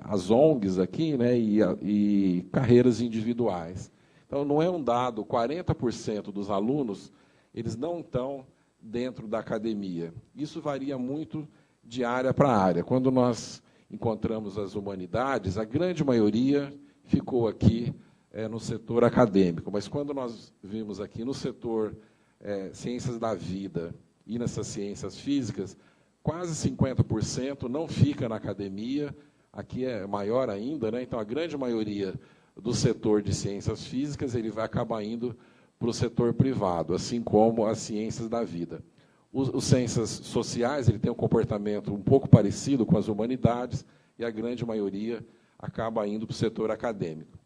E: as ONGs aqui, né, e carreiras individuais. Então, não é um dado, 40% dos alunos, eles não estão dentro da academia. Isso varia muito de área para área. Quando nós encontramos as humanidades, a grande maioria ficou aqui no setor acadêmico, mas quando nós vimos aqui no setor ciências da vida e nessas ciências físicas, quase 50% não fica na academia, aqui é maior ainda, né? Então a grande maioria do setor de ciências físicas ele vai acabar indo para o setor privado, assim como as ciências da vida. Os ciências sociais ele tem um comportamento um pouco parecido com as humanidades e a grande maioria acaba indo para o setor acadêmico.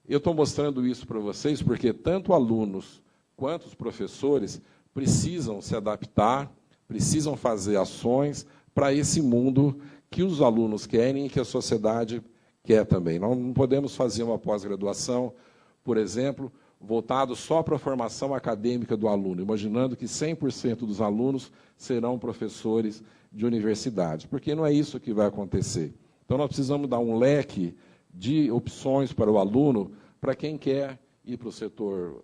E: Eu estou mostrando isso para vocês porque tanto alunos quanto os professores precisam se adaptar, precisam fazer ações para esse mundo que os alunos querem e que a sociedade quer também. Nós não podemos fazer uma pós-graduação, por exemplo, voltado só para a formação acadêmica do aluno, imaginando que 100% dos alunos serão professores de universidade, porque não é isso que vai acontecer. Então, nós precisamos dar um leque de opções para o aluno, para quem quer ir para o setor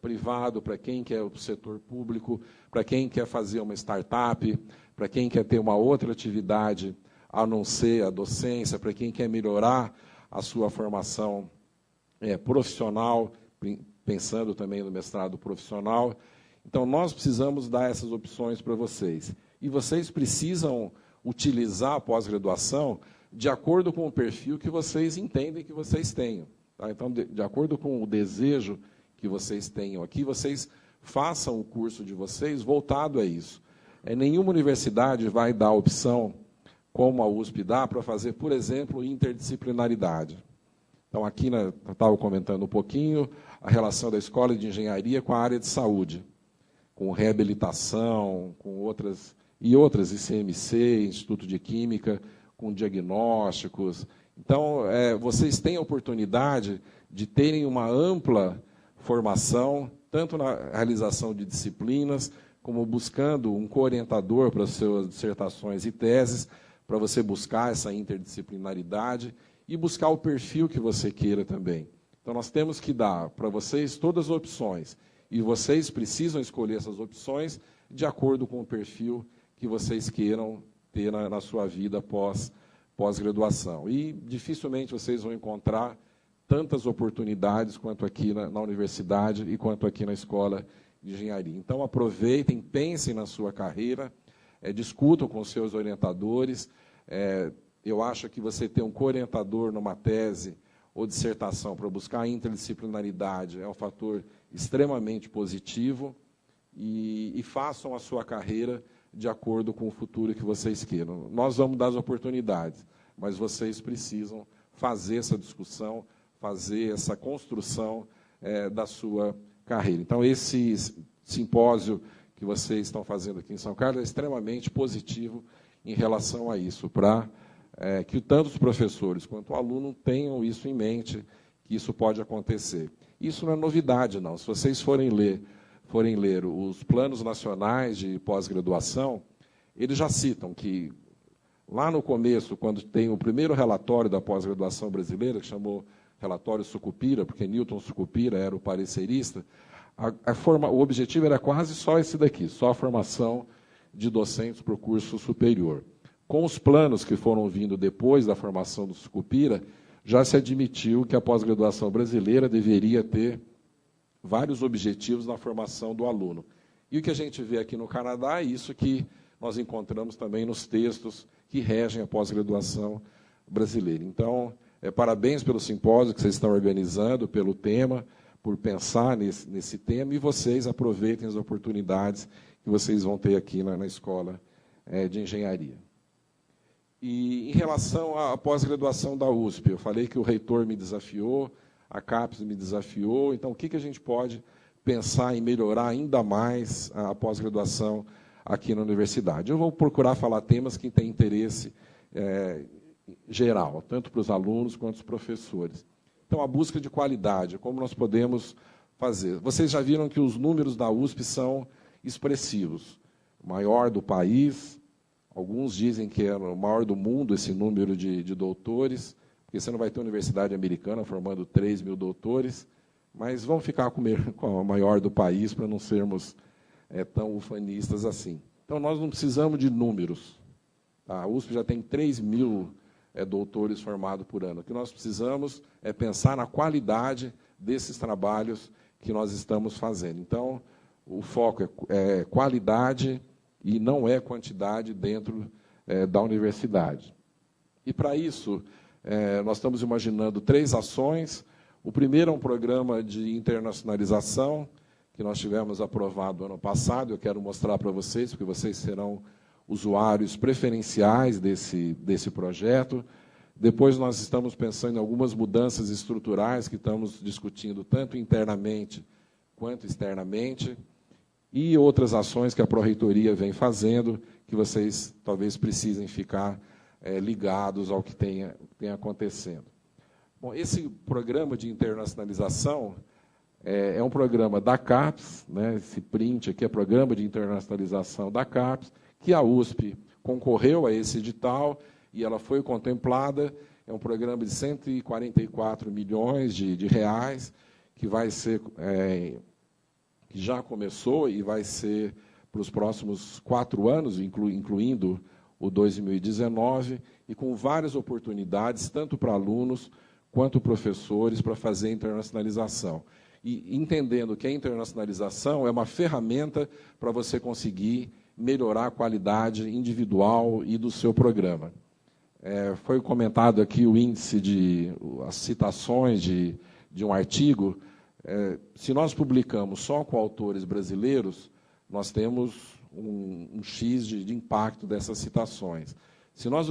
E: privado, para quem quer ir para o setor público, para quem quer fazer uma startup, para quem quer ter uma outra atividade a não ser a docência, para quem quer melhorar a sua formação profissional, pensando também no mestrado profissional. Então, nós precisamos dar essas opções para vocês. E vocês precisam utilizar a pós-graduação de acordo com o perfil que vocês entendem que vocês tenham. Tá? Então, de acordo com o desejo que vocês tenham aqui, vocês façam o curso de vocês voltado a isso. Nenhuma universidade vai dar a opção, como a USP dá, para fazer, por exemplo, interdisciplinaridade. Então, aqui eu estava comentando um pouquinho a relação da escola de engenharia com a área de saúde, com reabilitação, com outras ICMC, Instituto de Química, com diagnósticos. Então, vocês têm a oportunidade de terem uma ampla formação, tanto na realização de disciplinas, como buscando um co-orientador para as suas dissertações e teses, para você buscar essa interdisciplinaridade e buscar o perfil que você queira também. Então, nós temos que dar para vocês todas as opções, e vocês precisam escolher essas opções de acordo com o perfil que vocês queiram ter na sua vida pós-graduação. E dificilmente vocês vão encontrar tantas oportunidades quanto aqui na universidade e quanto aqui na escola de engenharia. Então, aproveitem, pensem na sua carreira, discutam com os seus orientadores. Eu acho que você ter um co-orientador numa tese ou dissertação para buscar a interdisciplinaridade é um fator extremamente positivo e façam a sua carreira de acordo com o futuro que vocês queiram. Nós vamos dar as oportunidades, mas vocês precisam fazer essa discussão, fazer essa construção da sua carreira. Então, esse simpósio que vocês estão fazendo aqui em São Carlos é extremamente positivo em relação a isso, para que tanto os professores quanto o aluno tenham isso em mente, que isso pode acontecer. Isso não é novidade, não. Se vocês forem ler os planos nacionais de pós-graduação, eles já citam que, lá no começo, quando tem o primeiro relatório da pós-graduação brasileira, que chamou relatório Sucupira, porque Newton Sucupira era o parecerista, o objetivo era quase só esse daqui, só a formação de docentes para o curso superior. Com os planos que foram vindo depois da formação do Sucupira, já se admitiu que a pós-graduação brasileira deveria ter vários objetivos na formação do aluno. E o que a gente vê aqui no Canadá é isso que nós encontramos também nos textos que regem a pós-graduação brasileira. Então, parabéns pelo simpósio que vocês estão organizando, pelo tema, por pensar nesse tema, e vocês aproveitem as oportunidades que vocês vão ter aqui na Escola de Engenharia. E, em relação à pós-graduação da USP, eu falei que o reitor me desafiou, a CAPES me desafiou, então o que a gente pode pensar em melhorar ainda mais a pós-graduação aqui na universidade? Eu vou procurar falar temas que têm interesse geral, tanto para os alunos quanto os professores. Então, a busca de qualidade, como nós podemos fazer. Vocês já viram que os números da USP são expressivos. O maior do país, alguns dizem que é o maior do mundo esse número de doutores, porque você não vai ter universidade americana formando 3 mil doutores, mas vamos ficar com a maior do país para não sermos tão ufanistas assim. Então, nós não precisamos de números. A USP já tem 3 mil doutores formados por ano. O que nós precisamos é pensar na qualidade desses trabalhos que nós estamos fazendo. Então, o foco é qualidade e não é quantidade dentro da universidade. E, para isso, nós estamos imaginando 3 ações. O primeiro é um programa de internacionalização, que nós tivemos aprovado ano passado. Eu quero mostrar para vocês, porque vocês serão usuários preferenciais desse projeto. Depois, nós estamos pensando em algumas mudanças estruturais que estamos discutindo tanto internamente quanto externamente, e outras ações que a Pró-Reitoria vem fazendo, que vocês talvez precisem ficar ligados ao que tenha acontecendo. Bom, esse programa de internacionalização é um programa da CAPES, né, esse print aqui é Programa de Internacionalização da CAPES, que a USP concorreu a esse edital e ela foi contemplada. É um programa de 144 milhões de reais, que vai ser, que já começou e vai ser para os próximos 4 anos, incluindo o 2019, e com várias oportunidades, tanto para alunos quanto professores, para fazer a internacionalização. E entendendo que a internacionalização é uma ferramenta para você conseguir melhorar a qualidade individual e do seu programa. Foi comentado aqui o índice as citações de um artigo. Se nós publicamos só com autores brasileiros, nós temos um X de impacto dessas citações. Se nós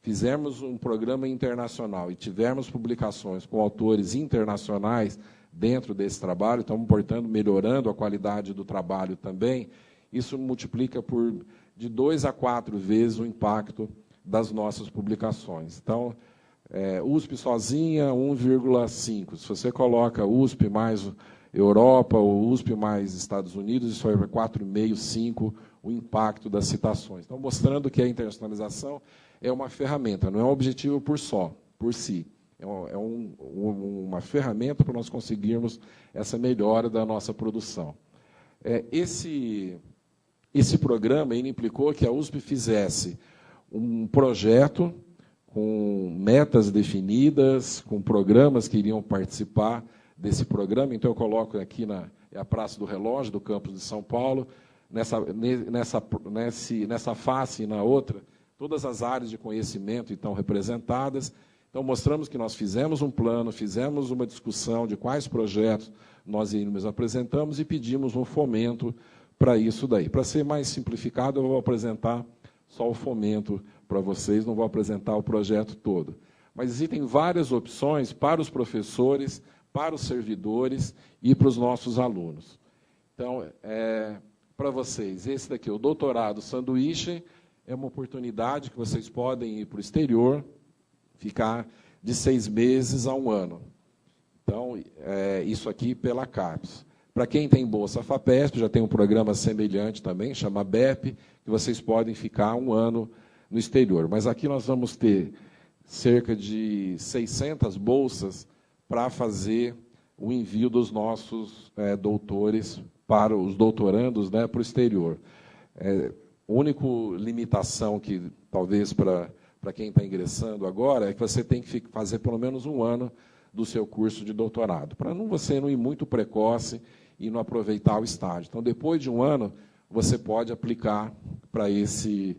E: fizermos um programa internacional e tivermos publicações com autores internacionais dentro desse trabalho, estamos, portanto, melhorando a qualidade do trabalho também, isso multiplica de 2 a 4 vezes o impacto das nossas publicações. Então, USP sozinha, 1,5. Se você coloca USP mais Europa ou USP mais Estados Unidos, isso vai para 4,5, 5 o impacto das citações. Então, mostrando que a internacionalização é uma ferramenta, não é um objetivo por si. É uma ferramenta para nós conseguirmos essa melhora da nossa produção. Esse programa ele implicou que a USP fizesse um projeto com metas definidas, com programas que iriam participar desse programa. Então, eu coloco aqui a Praça do Relógio, do campus de São Paulo, nessa face e na outra, todas as áreas de conhecimento estão representadas. Então, mostramos que nós fizemos um plano, fizemos uma discussão de quais projetos nós iríamos apresentamos e pedimos um fomento para isso daí. Para ser mais simplificado, eu vou apresentar só o fomento para vocês, não vou apresentar o projeto todo. Mas existem várias opções para os professores, para os servidores e para os nossos alunos. Então, para vocês, esse daqui, o doutorado sanduíche, é uma oportunidade que vocês podem ir para o exterior, ficar de 6 meses a 1 ano. Então, isso aqui pela CAPES. Para quem tem bolsa FAPESP, já tem um programa semelhante também, chama BEP, que vocês podem ficar 1 ano no exterior. Mas aqui nós vamos ter cerca de 600 bolsas para fazer o envio dos nossos doutores para os doutorandos, né, para o exterior. A única limitação que, talvez, para quem está ingressando agora, é que você tem que fazer pelo menos 1 ano do seu curso de doutorado, para você não ir muito precoce e não aproveitar o estágio. Então, depois de 1 ano, você pode aplicar para esse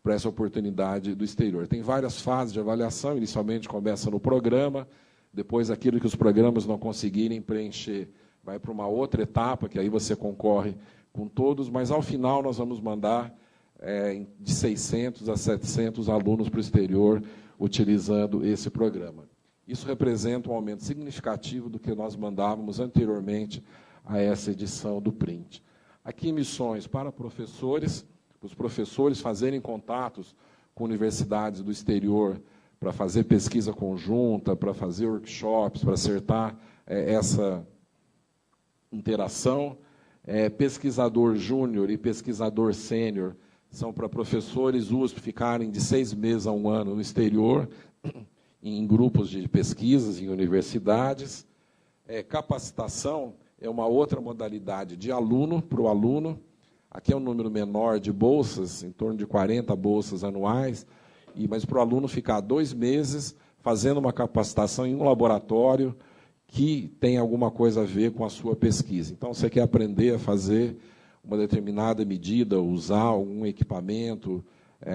E: para essa oportunidade do exterior. Tem várias fases de avaliação, inicialmente começa no programa, depois aquilo que os programas não conseguirem preencher vai para uma outra etapa, que aí você concorre com todos, mas ao final nós vamos mandar de 600 a 700 alunos para o exterior utilizando esse programa. Isso representa um aumento significativo do que nós mandávamos anteriormente a essa edição do Print. Aqui, missões para professores, os professores fazerem contatos com universidades do exterior para fazer pesquisa conjunta, para fazer workshops, para acertar essa interação. Pesquisador júnior e pesquisador sênior são para professores USP ficarem de 6 meses a 1 ano no exterior, em grupos de pesquisas, em universidades. Capacitação é uma outra modalidade de aluno para o aluno. Aqui é um número menor de bolsas, em torno de 40 bolsas anuais, mas para o aluno ficar 2 meses fazendo uma capacitação em um laboratório que tem alguma coisa a ver com a sua pesquisa. Então, você quer aprender a fazer uma determinada medida, usar algum equipamento,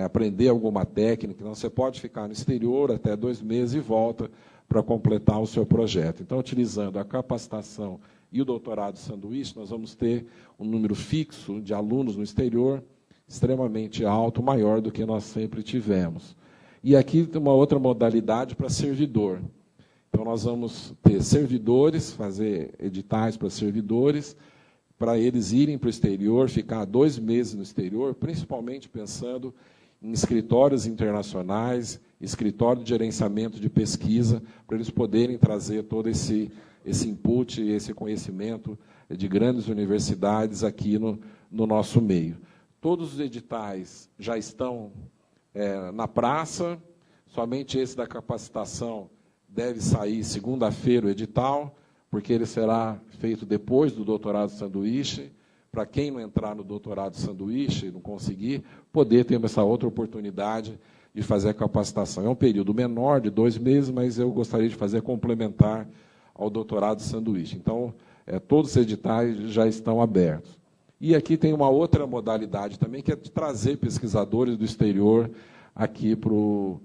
E: aprender alguma técnica, então você pode ficar no exterior até 2 meses e volta para completar o seu projeto. Então, utilizando a capacitação e o doutorado sanduíche, nós vamos ter um número fixo de alunos no exterior extremamente alto, maior do que nós sempre tivemos. E aqui tem uma outra modalidade para servidor. Então, nós vamos ter servidores, fazer editais para servidores, para eles irem para o exterior, ficar 2 meses no exterior, principalmente pensando em escritórios internacionais, escritório de gerenciamento de pesquisa, para eles poderem trazer todo esse input, esse conhecimento de grandes universidades aqui no nosso meio. Todos os editais já estão na praça, somente esse da capacitação deve sair segunda-feira o edital, porque ele será feito depois do doutorado sanduíche, para quem não entrar no doutorado sanduíche, não conseguir, poder ter essa outra oportunidade de fazer a capacitação. É um período menor, de 2 meses, mas eu gostaria de fazer complementar ao doutorado sanduíche. Então, todos os editais já estão abertos. E aqui tem uma outra modalidade também, que é de trazer pesquisadores do exterior aqui para o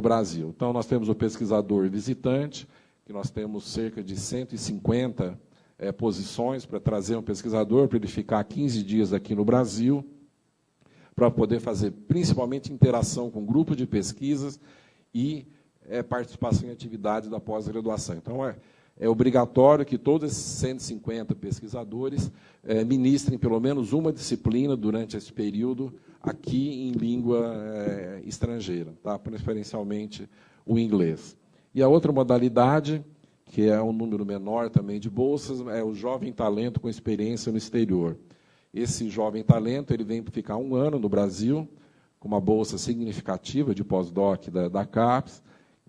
E: Brasil. Então, nós temos o pesquisador visitante, que nós temos cerca de 150 posições para trazer um pesquisador, para ele ficar 15 dias aqui no Brasil, para poder fazer principalmente interação com grupos de pesquisas e participação em atividades da pós-graduação. Então, é obrigatório que todos esses 150 pesquisadores ministrem pelo menos uma disciplina durante esse período aqui em língua estrangeira, tá? Preferencialmente o inglês. E a outra modalidade, que é um número menor também de bolsas, é o jovem talento com experiência no exterior. Esse jovem talento ele vem ficar 1 ano no Brasil, com uma bolsa significativa de pós-doc da CAPES.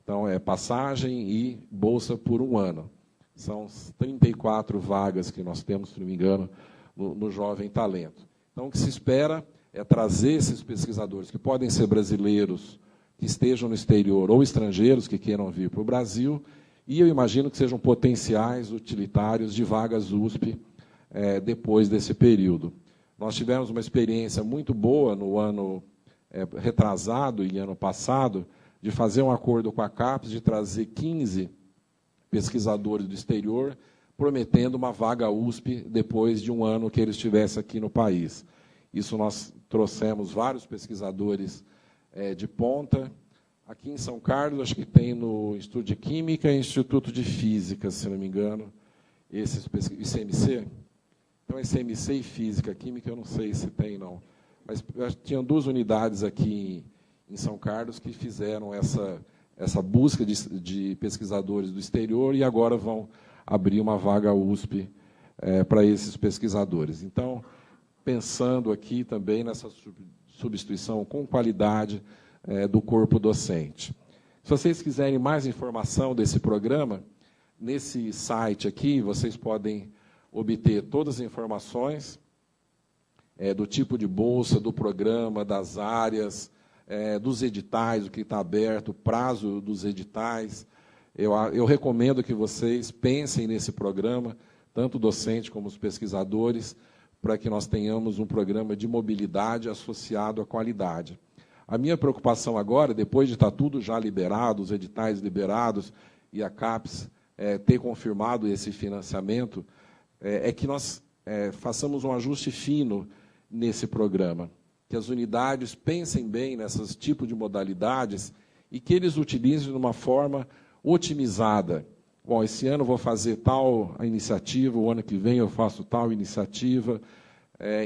E: Então, é passagem e bolsa por 1 ano. São 34 vagas que nós temos, se não me engano, no Jovem Talento. Então, o que se espera é trazer esses pesquisadores, que podem ser brasileiros, que estejam no exterior, ou estrangeiros que queiram vir para o Brasil, e eu imagino que sejam potenciais utilitários de vagas USP depois desse período. Nós tivemos uma experiência muito boa no ano retrasado e ano passado, de fazer um acordo com a CAPES, de trazer 15 pesquisadores do exterior, prometendo uma vaga USP depois de 1 ano que eles estivessem aqui no país. Isso nós trouxemos vários pesquisadores de ponta. Aqui em São Carlos, acho que tem no Instituto de Química e Instituto de Física, se não me engano, esses ICMC. Então, ICMC e Física, Química, eu não sei se tem, não. Mas tinham 2 unidades aqui em São Carlos que fizeram essa busca de pesquisadores do exterior e agora vão abrir uma vaga USP para esses pesquisadores. Então, pensando aqui também nessa substituição com qualidade do corpo docente. Se vocês quiserem mais informação desse programa, nesse site aqui vocês podem obter todas as informações do tipo de bolsa, do programa, das áreas, dos editais, o que está aberto, o prazo dos editais. Eu recomendo que vocês pensem nesse programa, tanto o docente como os pesquisadores, para que nós tenhamos um programa de mobilidade associado à qualidade. A minha preocupação agora, depois de estar tudo já liberado, os editais liberados e a CAPES ter confirmado esse financiamento, é que nós façamos um ajuste fino nesse programa, que as unidades pensem bem nesses tipos de modalidades e que eles utilizem de uma forma otimizada. Bom, esse ano eu vou fazer tal iniciativa, o ano que vem eu faço tal iniciativa,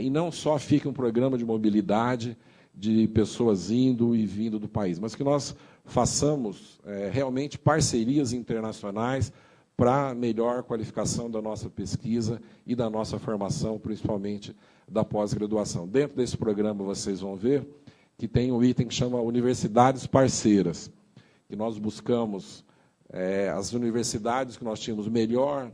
E: e não só fique um programa de mobilidade de pessoas indo e vindo do país, mas que nós façamos realmente parcerias internacionais para melhor qualificação da nossa pesquisa e da nossa formação, principalmente da pós-graduação. Dentro desse programa, vocês vão ver que tem um item que chama Universidades Parceiras, que nós buscamos as universidades que nós tínhamos melhor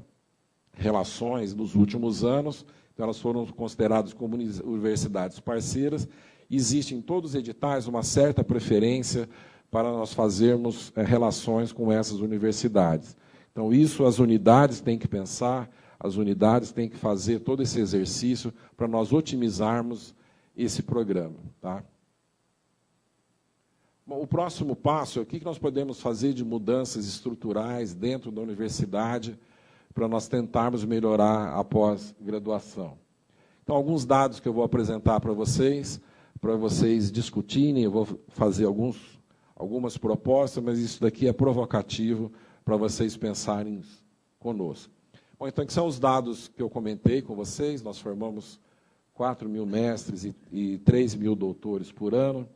E: relações nos últimos anos, então elas foram consideradas como universidades parceiras. Existe em todos os editais uma certa preferência para nós fazermos relações com essas universidades. Então, isso as unidades têm que pensar, as unidades têm que fazer todo esse exercício para nós otimizarmos esse programa. Tá? Bom, o próximo passo é o que nós podemos fazer de mudanças estruturais dentro da universidade para nós tentarmos melhorar a pós-graduação. Então, alguns dados que eu vou apresentar para vocês discutirem, eu vou fazer algumas propostas, mas isso daqui é provocativo para vocês pensarem conosco. Bom, então, que são os dados que eu comentei com vocês. Nós formamos 4.000 mestres e 3.000 doutores por ano.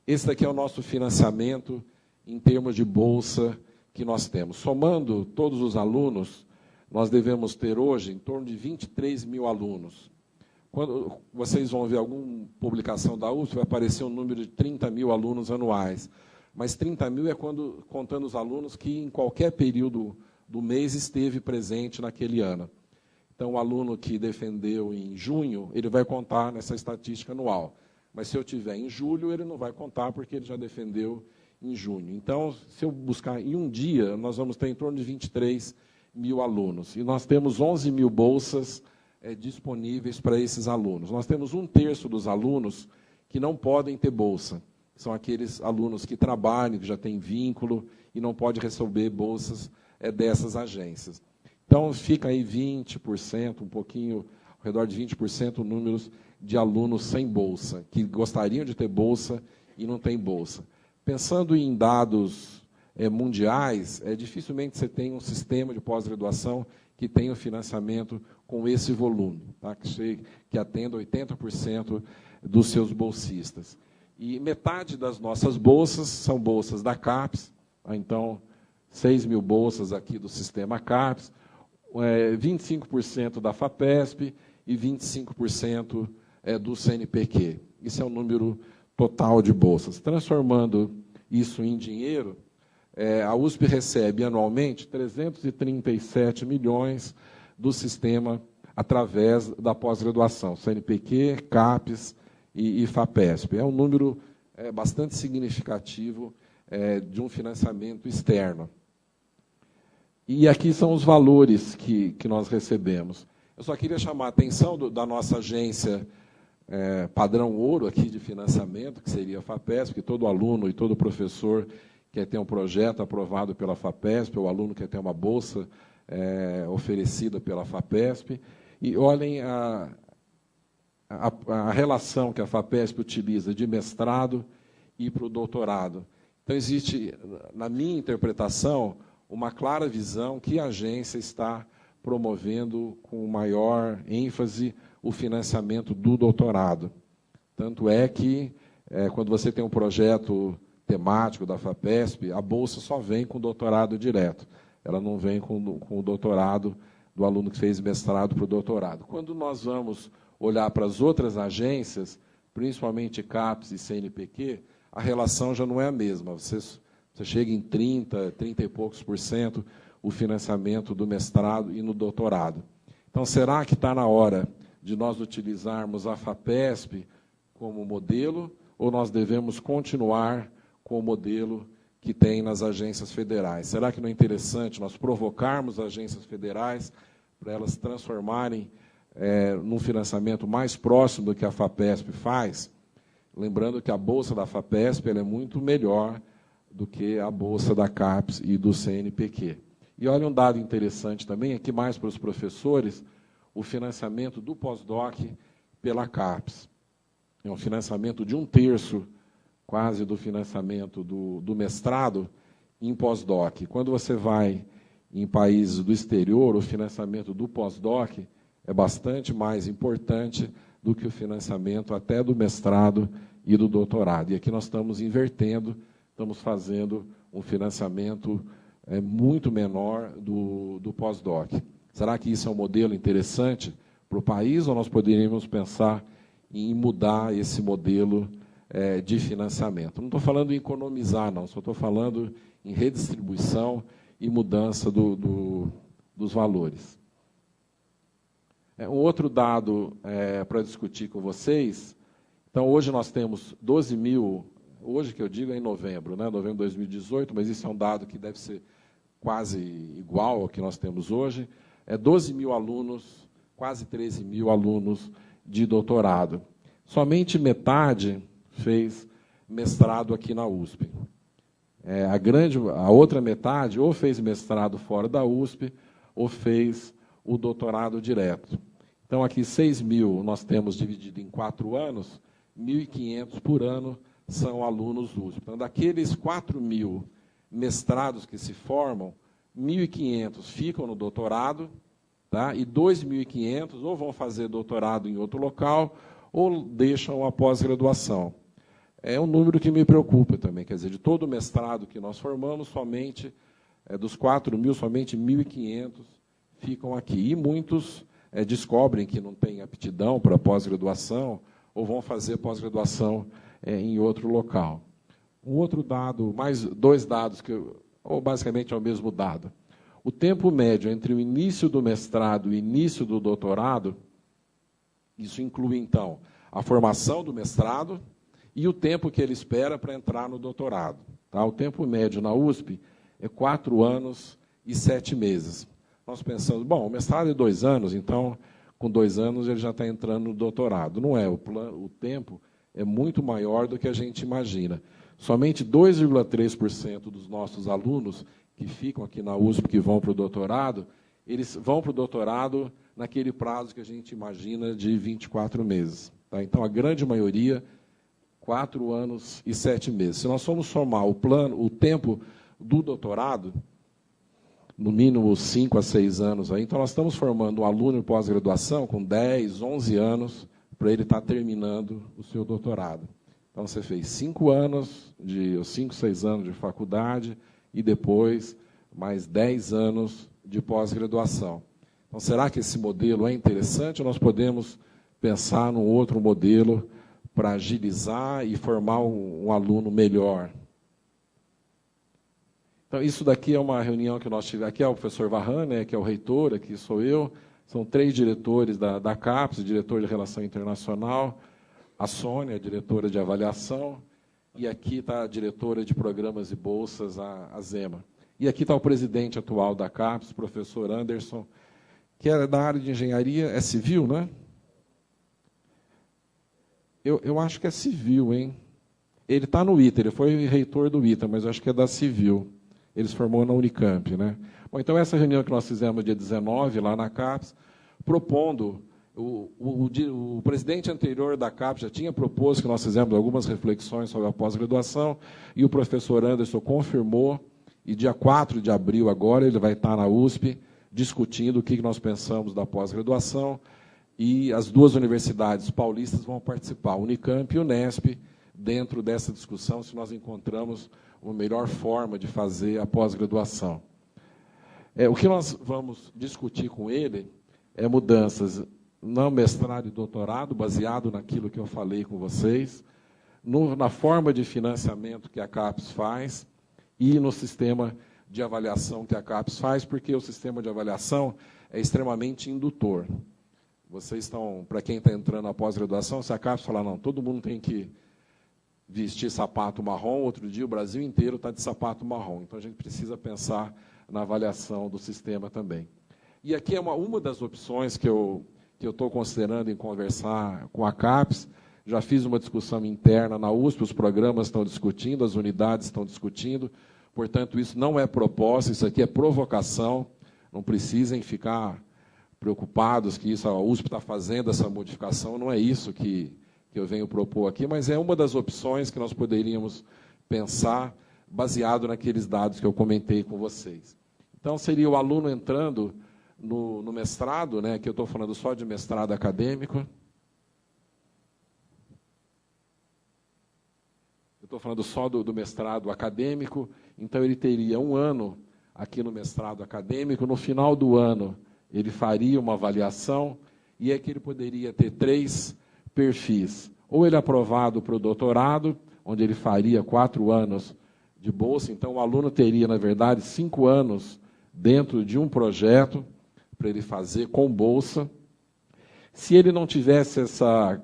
E: Esse daqui é o nosso financiamento em termos de bolsa que nós temos. Somando todos os alunos, nós devemos ter hoje em torno de 23.000 alunos. Quando vocês vão ver alguma publicação da USP, vai aparecer um número de 30.000 alunos anuais. Mas 30.000 é contando os alunos que em qualquer período do mês esteve presente naquele ano. Então, o aluno que defendeu em junho, ele vai contar nessa estatística anual. Mas se eu tiver em julho, ele não vai contar porque ele já defendeu em junho. Então, se eu buscar em um dia, nós vamos ter em torno de 23.000 alunos. E nós temos 11.000 bolsas disponíveis para esses alunos. Nós temos 1/3 dos alunos que não podem ter bolsa. São aqueles alunos que trabalham, que já têm vínculo e não podem receber bolsas dessas agências. Então, fica aí 20%, um pouquinho, ao redor de 20% números de alunos sem bolsa, que gostariam de ter bolsa e não têm bolsa. Pensando em dados mundiais, dificilmente você tem um sistema de pós-graduação que tenha o financiamento com esse volume, tá? que atenda 80% dos seus bolsistas. E metade das nossas bolsas são bolsas da CAPES, então 6.000 bolsas aqui do sistema CAPES, 25% da FAPESP e 25% do CNPq. Isso é o número total de bolsas. Transformando isso em dinheiro, a USP recebe anualmente 337 milhões do sistema através da pós-graduação, CNPq, CAPES e FAPESP. É um número bastante significativo de um financiamento externo. E aqui são os valores que nós recebemos. Eu só queria chamar a atenção da nossa agência padrão ouro aqui de financiamento, que seria a FAPESP, que todo aluno e todo professor quer ter um projeto aprovado pela FAPESP, o aluno quer ter uma bolsa oferecida pela FAPESP. E olhem a relação que a FAPESP utiliza de mestrado e para o doutorado. Então, existe, na minha interpretação, uma clara visão que a agência está promovendo com maior ênfase o financiamento do doutorado. Tanto é que, quando você tem um projeto temático da FAPESP, a bolsa só vem com o doutorado direto. Ela não vem com o doutorado do aluno que fez mestrado para o doutorado. Quando nós vamos olhar para as outras agências, principalmente CAPES e CNPq, a relação já não é a mesma. Você chega em 30 e poucos % o financiamento do mestrado e no doutorado. Então, será que está na hora de nós utilizarmos a FAPESP como modelo, ou nós devemos continuar com o modelo que tem nas agências federais? Será que não é interessante nós provocarmos agências federais para elas transformarem num financiamento mais próximo do que a FAPESP faz? Lembrando que a bolsa da FAPESP ela é muito melhor do que a bolsa da CAPES e do CNPq. E olha um dado interessante também, aqui mais para os professores, o financiamento do pós-doc pela CAPES. É um financiamento de 1/3, quase, do financiamento do mestrado em pós-doc. Quando você vai em países do exterior, o financiamento do pós-doc é bastante mais importante do que o financiamento até do mestrado e do doutorado. E aqui nós estamos invertendo, estamos fazendo um financiamento muito menor do pós-doc. Será que isso é um modelo interessante para o país, ou nós poderíamos pensar em mudar esse modelo de financiamento? Não estou falando em economizar, não, só estou falando em redistribuição e mudança dos valores. Um outro dado para discutir com vocês. Então, hoje nós temos 12 mil, hoje que eu digo é em novembro, né, novembro de 2018, mas isso é um dado que deve ser quase igual ao que nós temos hoje, 12 mil alunos, quase 13 mil alunos de doutorado. Somente metade fez mestrado aqui na USP. A outra metade ou fez mestrado fora da USP ou fez o doutorado direto. Então, aqui 6 mil nós temos dividido em 4 anos, 1.500 por ano são alunos USP. Então, daqueles 4 mil mestrados que se formam, 1.500 ficam no doutorado, tá? E 2.500 ou vão fazer doutorado em outro local ou deixam a pós-graduação. É um número que me preocupa também, quer dizer, de todo o mestrado que nós formamos, somente, dos 4 mil, somente 1.500 ficam aqui. E muitos descobrem que não têm aptidão para pós-graduação ou vão fazer pós-graduação em outro local. Um outro dado, mais 2 dados, ou basicamente é o mesmo dado. O tempo médio entre o início do mestrado e o início do doutorado, isso inclui, então, a formação do mestrado e o tempo que ele espera para entrar no doutorado. Tá? O tempo médio na USP é 4 anos e 7 meses. Nós pensamos, bom, o mestrado é 2 anos, então, com 2 anos ele já está entrando no doutorado. Não é, o tempo é muito maior do que a gente imagina. Somente 2,3% dos nossos alunos que ficam aqui na USP, que vão para o doutorado, eles vão para o doutorado naquele prazo que a gente imagina de 24 meses. Tá? Então, a grande maioria, 4 anos e 7 meses. Se nós formos somar o tempo do doutorado, no mínimo 5 a 6 anos, então nós estamos formando um aluno em pós-graduação com 10, 11 anos para ele estar terminando o seu doutorado. Então, você fez 5 anos, 5, 6 anos de faculdade e depois mais 10 anos de pós-graduação. Então, será que esse modelo é interessante ou nós podemos pensar num outro modelo para agilizar e formar um aluno melhor? Então, isso daqui é uma reunião que nós tivemos. Aqui é o professor Varran, né, que é o reitor, aqui sou eu. São 3 diretores da CAPES, diretor de Relação Internacional, a Sônia, a diretora de avaliação, e aqui está a diretora de programas e bolsas, a Zema. E aqui está o presidente atual da CAPES, professor Anderson, que é da área de engenharia, é civil, né? Eu acho que é civil, hein? Ele está no ITA, ele foi reitor do ITA, mas eu acho que é da civil. Ele se formou na Unicamp, né? Bom, então, essa reunião que nós fizemos dia 19, lá na CAPES, propondo, o presidente anterior da CAPES já tinha proposto que nós fizemos algumas reflexões sobre a pós-graduação, e o professor Anderson confirmou, e dia 4 de abril agora ele vai estar na USP discutindo o que nós pensamos da pós-graduação, e as 2 universidades paulistas vão participar, Unicamp e Unesp, dentro dessa discussão, se nós encontramos uma melhor forma de fazer a pós-graduação. O que nós vamos discutir com ele é mudanças no mestrado e doutorado, baseado naquilo que eu falei com vocês, na forma de financiamento que a CAPES faz e no sistema de avaliação que a CAPES faz, porque o sistema de avaliação é extremamente indutor. Vocês estão, para quem está entrando na pós-graduação, se a CAPES falar, não, todo mundo tem que vestir sapato marrom, outro dia o Brasil inteiro está de sapato marrom. Então, a gente precisa pensar na avaliação do sistema também. E aqui é uma das opções que eu estou considerando em conversar com a CAPES, Já fiz uma discussão interna na USP, os programas estão discutindo, as unidades estão discutindo, portanto, isso não é proposta, isso aqui é provocação, não precisem ficar preocupados que isso, a USP está fazendo essa modificação, não é isso que eu venho propor aqui, mas é uma das opções que nós poderíamos pensar baseado naqueles dados que eu comentei com vocês. Então, seria o aluno entrando no mestrado, né, que eu estou falando só de mestrado acadêmico. Eu estou falando só do mestrado acadêmico, então ele teria 1 ano aqui no mestrado acadêmico, no final do ano ele faria uma avaliação, e é que ele poderia ter 3 perfis. Ou ele é aprovado para o doutorado, onde ele faria 4 anos de bolsa, então o aluno teria, na verdade, 5 anos dentro de um projeto para ele fazer com bolsa. Se ele não tivesse essa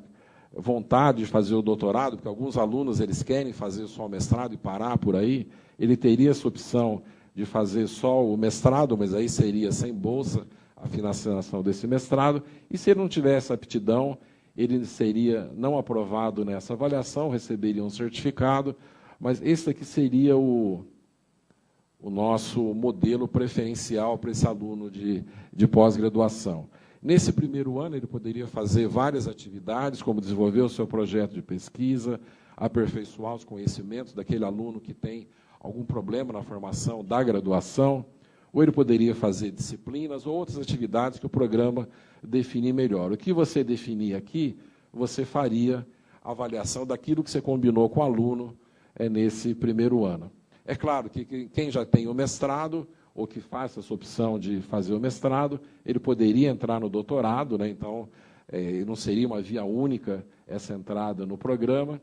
E: vontade de fazer o doutorado, porque alguns alunos eles querem fazer só o mestrado e parar por aí, ele teria essa opção de fazer só o mestrado, mas aí seria sem bolsa a financiação desse mestrado, e se ele não tivesse aptidão, ele seria não aprovado nessa avaliação, receberia um certificado, mas esse aqui seria o nosso modelo preferencial para esse aluno de pós-graduação. Nesse primeiro ano, ele poderia fazer várias atividades, como desenvolver o seu projeto de pesquisa, aperfeiçoar os conhecimentos daquele aluno que tem algum problema na formação da graduação, ou ele poderia fazer disciplinas ou outras atividades que o programa definir melhor. O que você definir aqui, você faria a avaliação daquilo que você combinou com o aluno nesse primeiro ano. É claro que quem já tem o mestrado, ou que faz essa opção de fazer o mestrado, ele poderia entrar no doutorado, né? Então, não seria uma via única essa entrada no programa.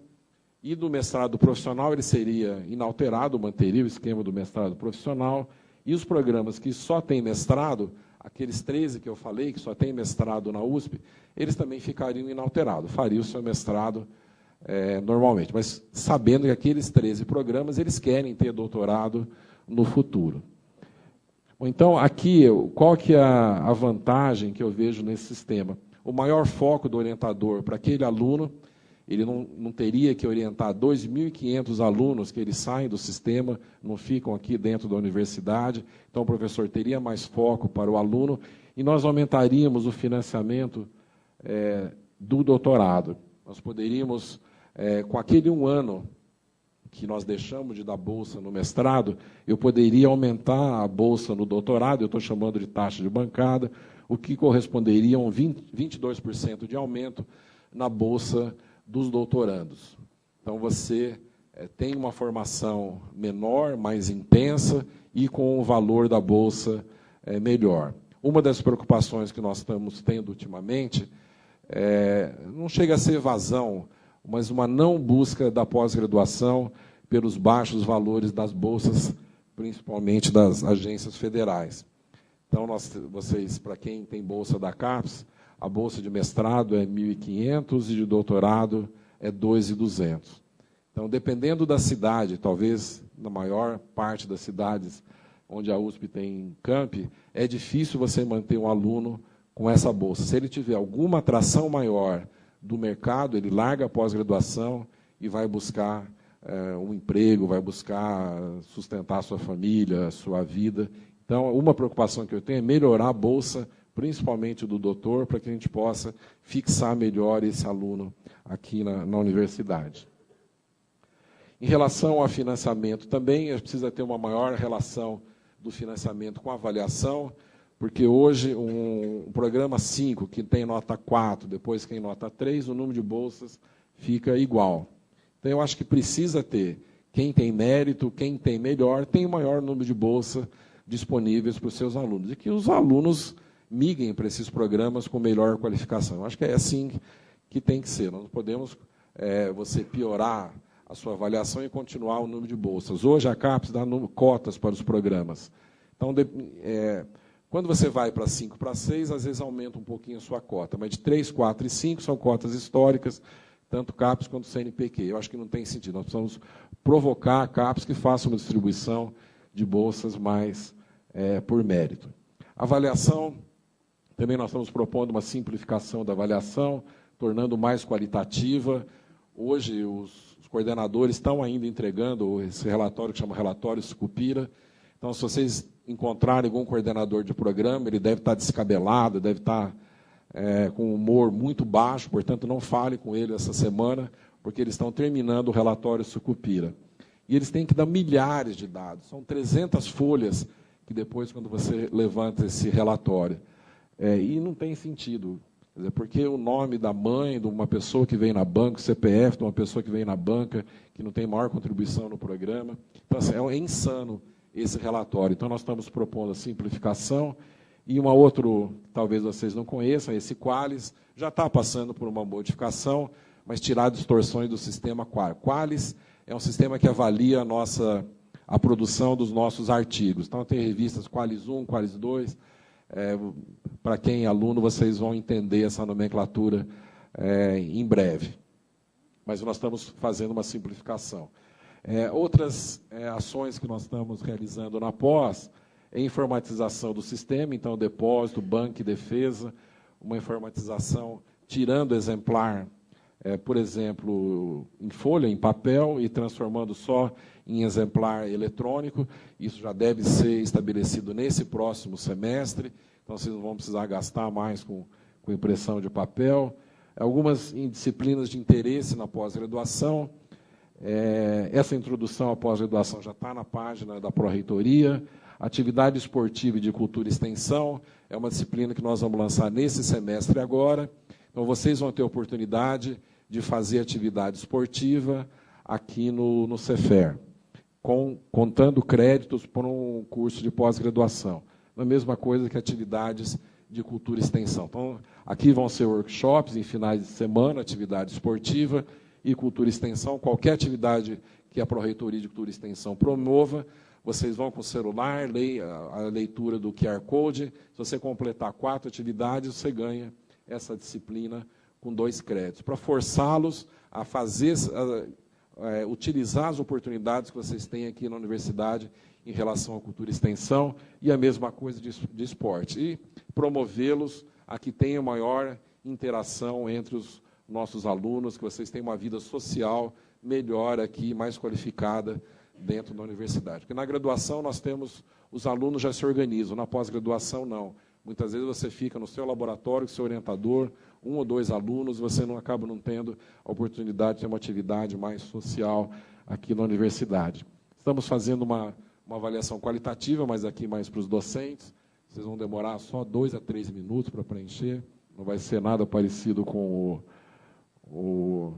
E: E do mestrado profissional, ele seria inalterado, manteria o esquema do mestrado profissional. E os programas que só têm mestrado, aqueles 13 que eu falei, que só têm mestrado na USP, eles também ficariam inalterados, fariam o seu mestrado normalmente. Mas sabendo que aqueles 13 programas, eles querem ter doutorado no futuro. Então, aqui, qual que é a vantagem que eu vejo nesse sistema? O maior foco do orientador para aquele aluno, ele não teria que orientar 2.500 alunos que eles saem do sistema, não ficam aqui dentro da universidade, então o professor teria mais foco para o aluno, e nós aumentaríamos o financiamento do doutorado. Nós poderíamos, com aquele 1 ano que nós deixamos de dar bolsa no mestrado, eu poderia aumentar a bolsa no doutorado, eu estou chamando de taxa de bancada, o que corresponderia a um 22% de aumento na bolsa dos doutorandos. Então, você tem uma formação menor, mais intensa, e com o valor da bolsa melhor. Uma das preocupações que nós estamos tendo ultimamente, não chega a ser evasão, mas uma não busca da pós-graduação pelos baixos valores das bolsas, principalmente das agências federais. Então, vocês, para quem tem bolsa da CAPES, a bolsa de mestrado é 1.500 e de doutorado é 2.200. Então, dependendo da cidade, talvez na maior parte das cidades onde a USP tem campi, é difícil você manter um aluno com essa bolsa. Se ele tiver alguma atração maior do mercado, ele larga a pós-graduação e vai buscar um emprego, vai buscar sustentar a sua família, a sua vida. Então, uma preocupação que eu tenho é melhorar a bolsa, principalmente do doutor, para que a gente possa fixar melhor esse aluno aqui na universidade. Em relação ao financiamento também, precisa ter uma maior relação do financiamento com a avaliação, porque hoje um programa 5, que tem nota 4, depois que tem nota 3, o número de bolsas fica igual. Então, eu acho que precisa ter, quem tem mérito, quem tem melhor, tem o maior número de bolsas disponíveis para os seus alunos, e que os alunos migrem para esses programas com melhor qualificação. Eu acho que é assim que tem que ser. Nós não podemos você piorar a sua avaliação e continuar o número de bolsas. Hoje, a CAPES dá cotas para os programas. Então, quando você vai para 5 para 6, às vezes aumenta um pouquinho a sua cota, mas de 3, 4 e 5 são cotas históricas, tanto CAPES quanto CNPq. Eu acho que não tem sentido. Nós precisamos provocar a CAPES que faça uma distribuição de bolsas mais por mérito. Avaliação, também nós estamos propondo uma simplificação da avaliação, tornando mais qualitativa. Hoje, os coordenadores estão ainda entregando esse relatório, que chama Relatório Sucupira. Então, se vocês encontrarem algum coordenador de programa, ele deve estar descabelado, deve estar com um humor muito baixo, portanto, não fale com ele essa semana, porque eles estão terminando o Relatório Sucupira. E eles têm que dar milhares de dados, são 300 folhas que depois, quando você levanta esse relatório. E não tem sentido, quer dizer, porque o nome da mãe de uma pessoa que vem na banca, o CPF de uma pessoa que vem na banca, que não tem maior contribuição no programa. Então, assim, é insano esse relatório. Então, nós estamos propondo a simplificação. E uma outra, talvez vocês não conheçam, esse Qualis, já está passando por uma modificação, mas tirar distorções do sistema Qualis. Qualis é um sistema que avalia a produção dos nossos artigos. Então, tem revistas Qualis 1, Qualis 2. Para quem é aluno, vocês vão entender essa nomenclatura em breve. Mas nós estamos fazendo uma simplificação. Outras ações que nós estamos realizando na pós é informatização do sistema, então, depósito, banco e defesa, uma informatização tirando exemplar, por exemplo, em folha, em papel, e transformando só em exemplar eletrônico. Isso já deve ser estabelecido nesse próximo semestre, então vocês não vão precisar gastar mais com impressão de papel. Algumas disciplinas de interesse na pós-graduação. Essa introdução à pós-graduação já está na página da Pró-Reitoria. Atividade esportiva e de cultura e extensão é uma disciplina que nós vamos lançar nesse semestre agora. Então, vocês vão ter a oportunidade de fazer atividade esportiva aqui no Cefer, contando créditos por um curso de pós-graduação. A mesma coisa que atividades de cultura e extensão. Então, aqui vão ser workshops em finais de semana, atividade esportiva e cultura e extensão. Qualquer atividade que a Pró-Reitoria de Cultura e Extensão promova, vocês vão com o celular, a leitura do QR Code. Se você completar 4 atividades, você ganha essa disciplina com 2 créditos, para forçá-los a fazer, utilizar as oportunidades que vocês têm aqui na universidade em relação à cultura e extensão, e a mesma coisa de esporte. E promovê-los a que tenham maior interação entre os nossos alunos, que vocês tenham uma vida social melhor aqui, mais qualificada dentro da universidade. Porque na graduação nós temos, os alunos já se organizam, na pós-graduação não. Muitas vezes você fica no seu laboratório, com o seu orientador, 1 ou 2 alunos, você não acaba não tendo a oportunidade de ter uma atividade mais social aqui na universidade. Estamos fazendo uma avaliação qualitativa, mas aqui mais para os docentes. Vocês vão demorar só 2 a 3 minutos para preencher. Não vai ser nada parecido com o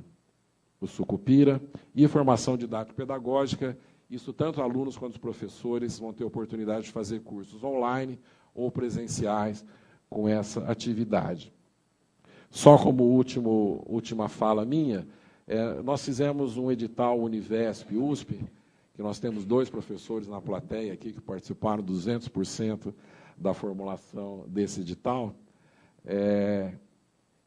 E: Sucupira. E formação didático-pedagógica. Isso tanto alunos quanto os professores vão ter oportunidade de fazer cursos online ou presenciais com essa atividade. Só como última fala minha, nós fizemos um edital Univesp USP, que nós temos 2 professores na plateia aqui que participaram 200% da formulação desse edital.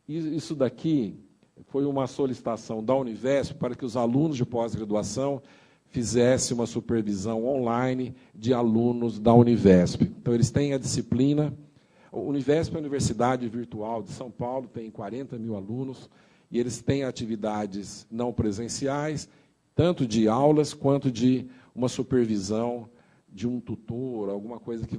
E: Isso daqui foi uma solicitação da Univesp para que os alunos de pós-graduação fizessem uma supervisão online de alunos da Univesp. Então, eles têm a disciplina. A Univesp é a Universidade Virtual de São Paulo, tem 40 mil alunos, e eles têm atividades não presenciais, tanto de aulas quanto de uma supervisão de um tutor, alguma coisa que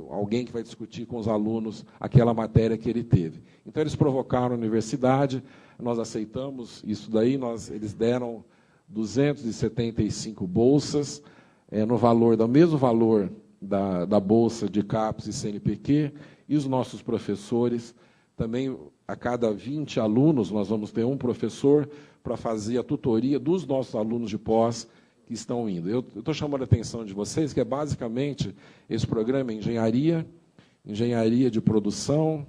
E: alguém que vai discutir com os alunos aquela matéria que ele teve. Então, eles provocaram a universidade, nós aceitamos isso daí, eles deram 275 bolsas, no mesmo valor da bolsa de CAPES e CNPq, e os nossos professores, também a cada 20 alunos, nós vamos ter um professor para fazer a tutoria dos nossos alunos de pós que estão indo. Eu estou chamando a atenção de vocês, que é basicamente esse programa engenharia de produção,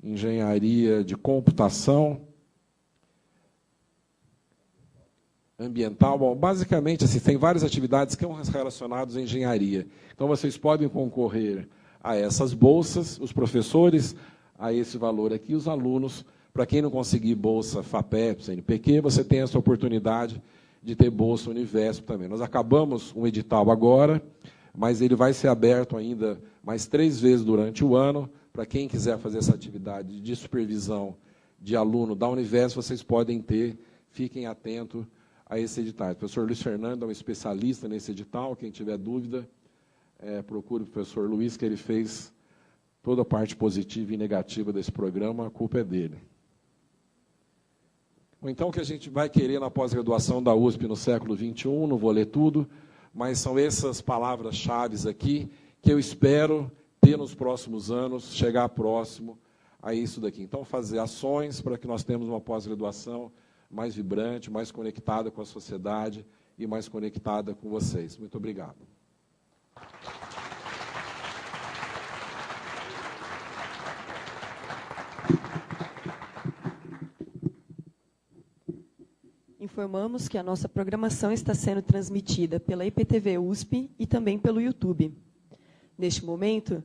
E: engenharia de computação, ambiental. Bom, basicamente, assim, tem várias atividades que são relacionadas à engenharia. Então, vocês podem concorrer a essas bolsas, os professores a esse valor aqui, os alunos, para quem não conseguir bolsa FAPEP, CNPq, você tem essa oportunidade de ter bolsa Univesp também. Nós acabamos um edital agora, mas ele vai ser aberto ainda mais 3 vezes durante o ano, para quem quiser fazer essa atividade de supervisão de aluno da Univesp vocês podem ter, fiquem atentos a esse edital. O professor Luiz Fernando é um especialista nesse edital, quem tiver dúvida, procure o professor Luiz, que ele fez toda a parte positiva e negativa desse programa, a culpa é dele. Ou então, o que a gente vai querer na pós-graduação da USP no século XXI, não vou ler tudo, mas são essas palavras-chave aqui que eu espero ter nos próximos anos, chegar próximo a isso daqui. Então, fazer ações para que nós tenhamos uma pós-graduação mais vibrante, mais conectada com a sociedade e mais conectada com vocês. Muito obrigado.
A: Informamos que a nossa programação está sendo transmitida pela IPTV USP e também pelo YouTube. Neste momento,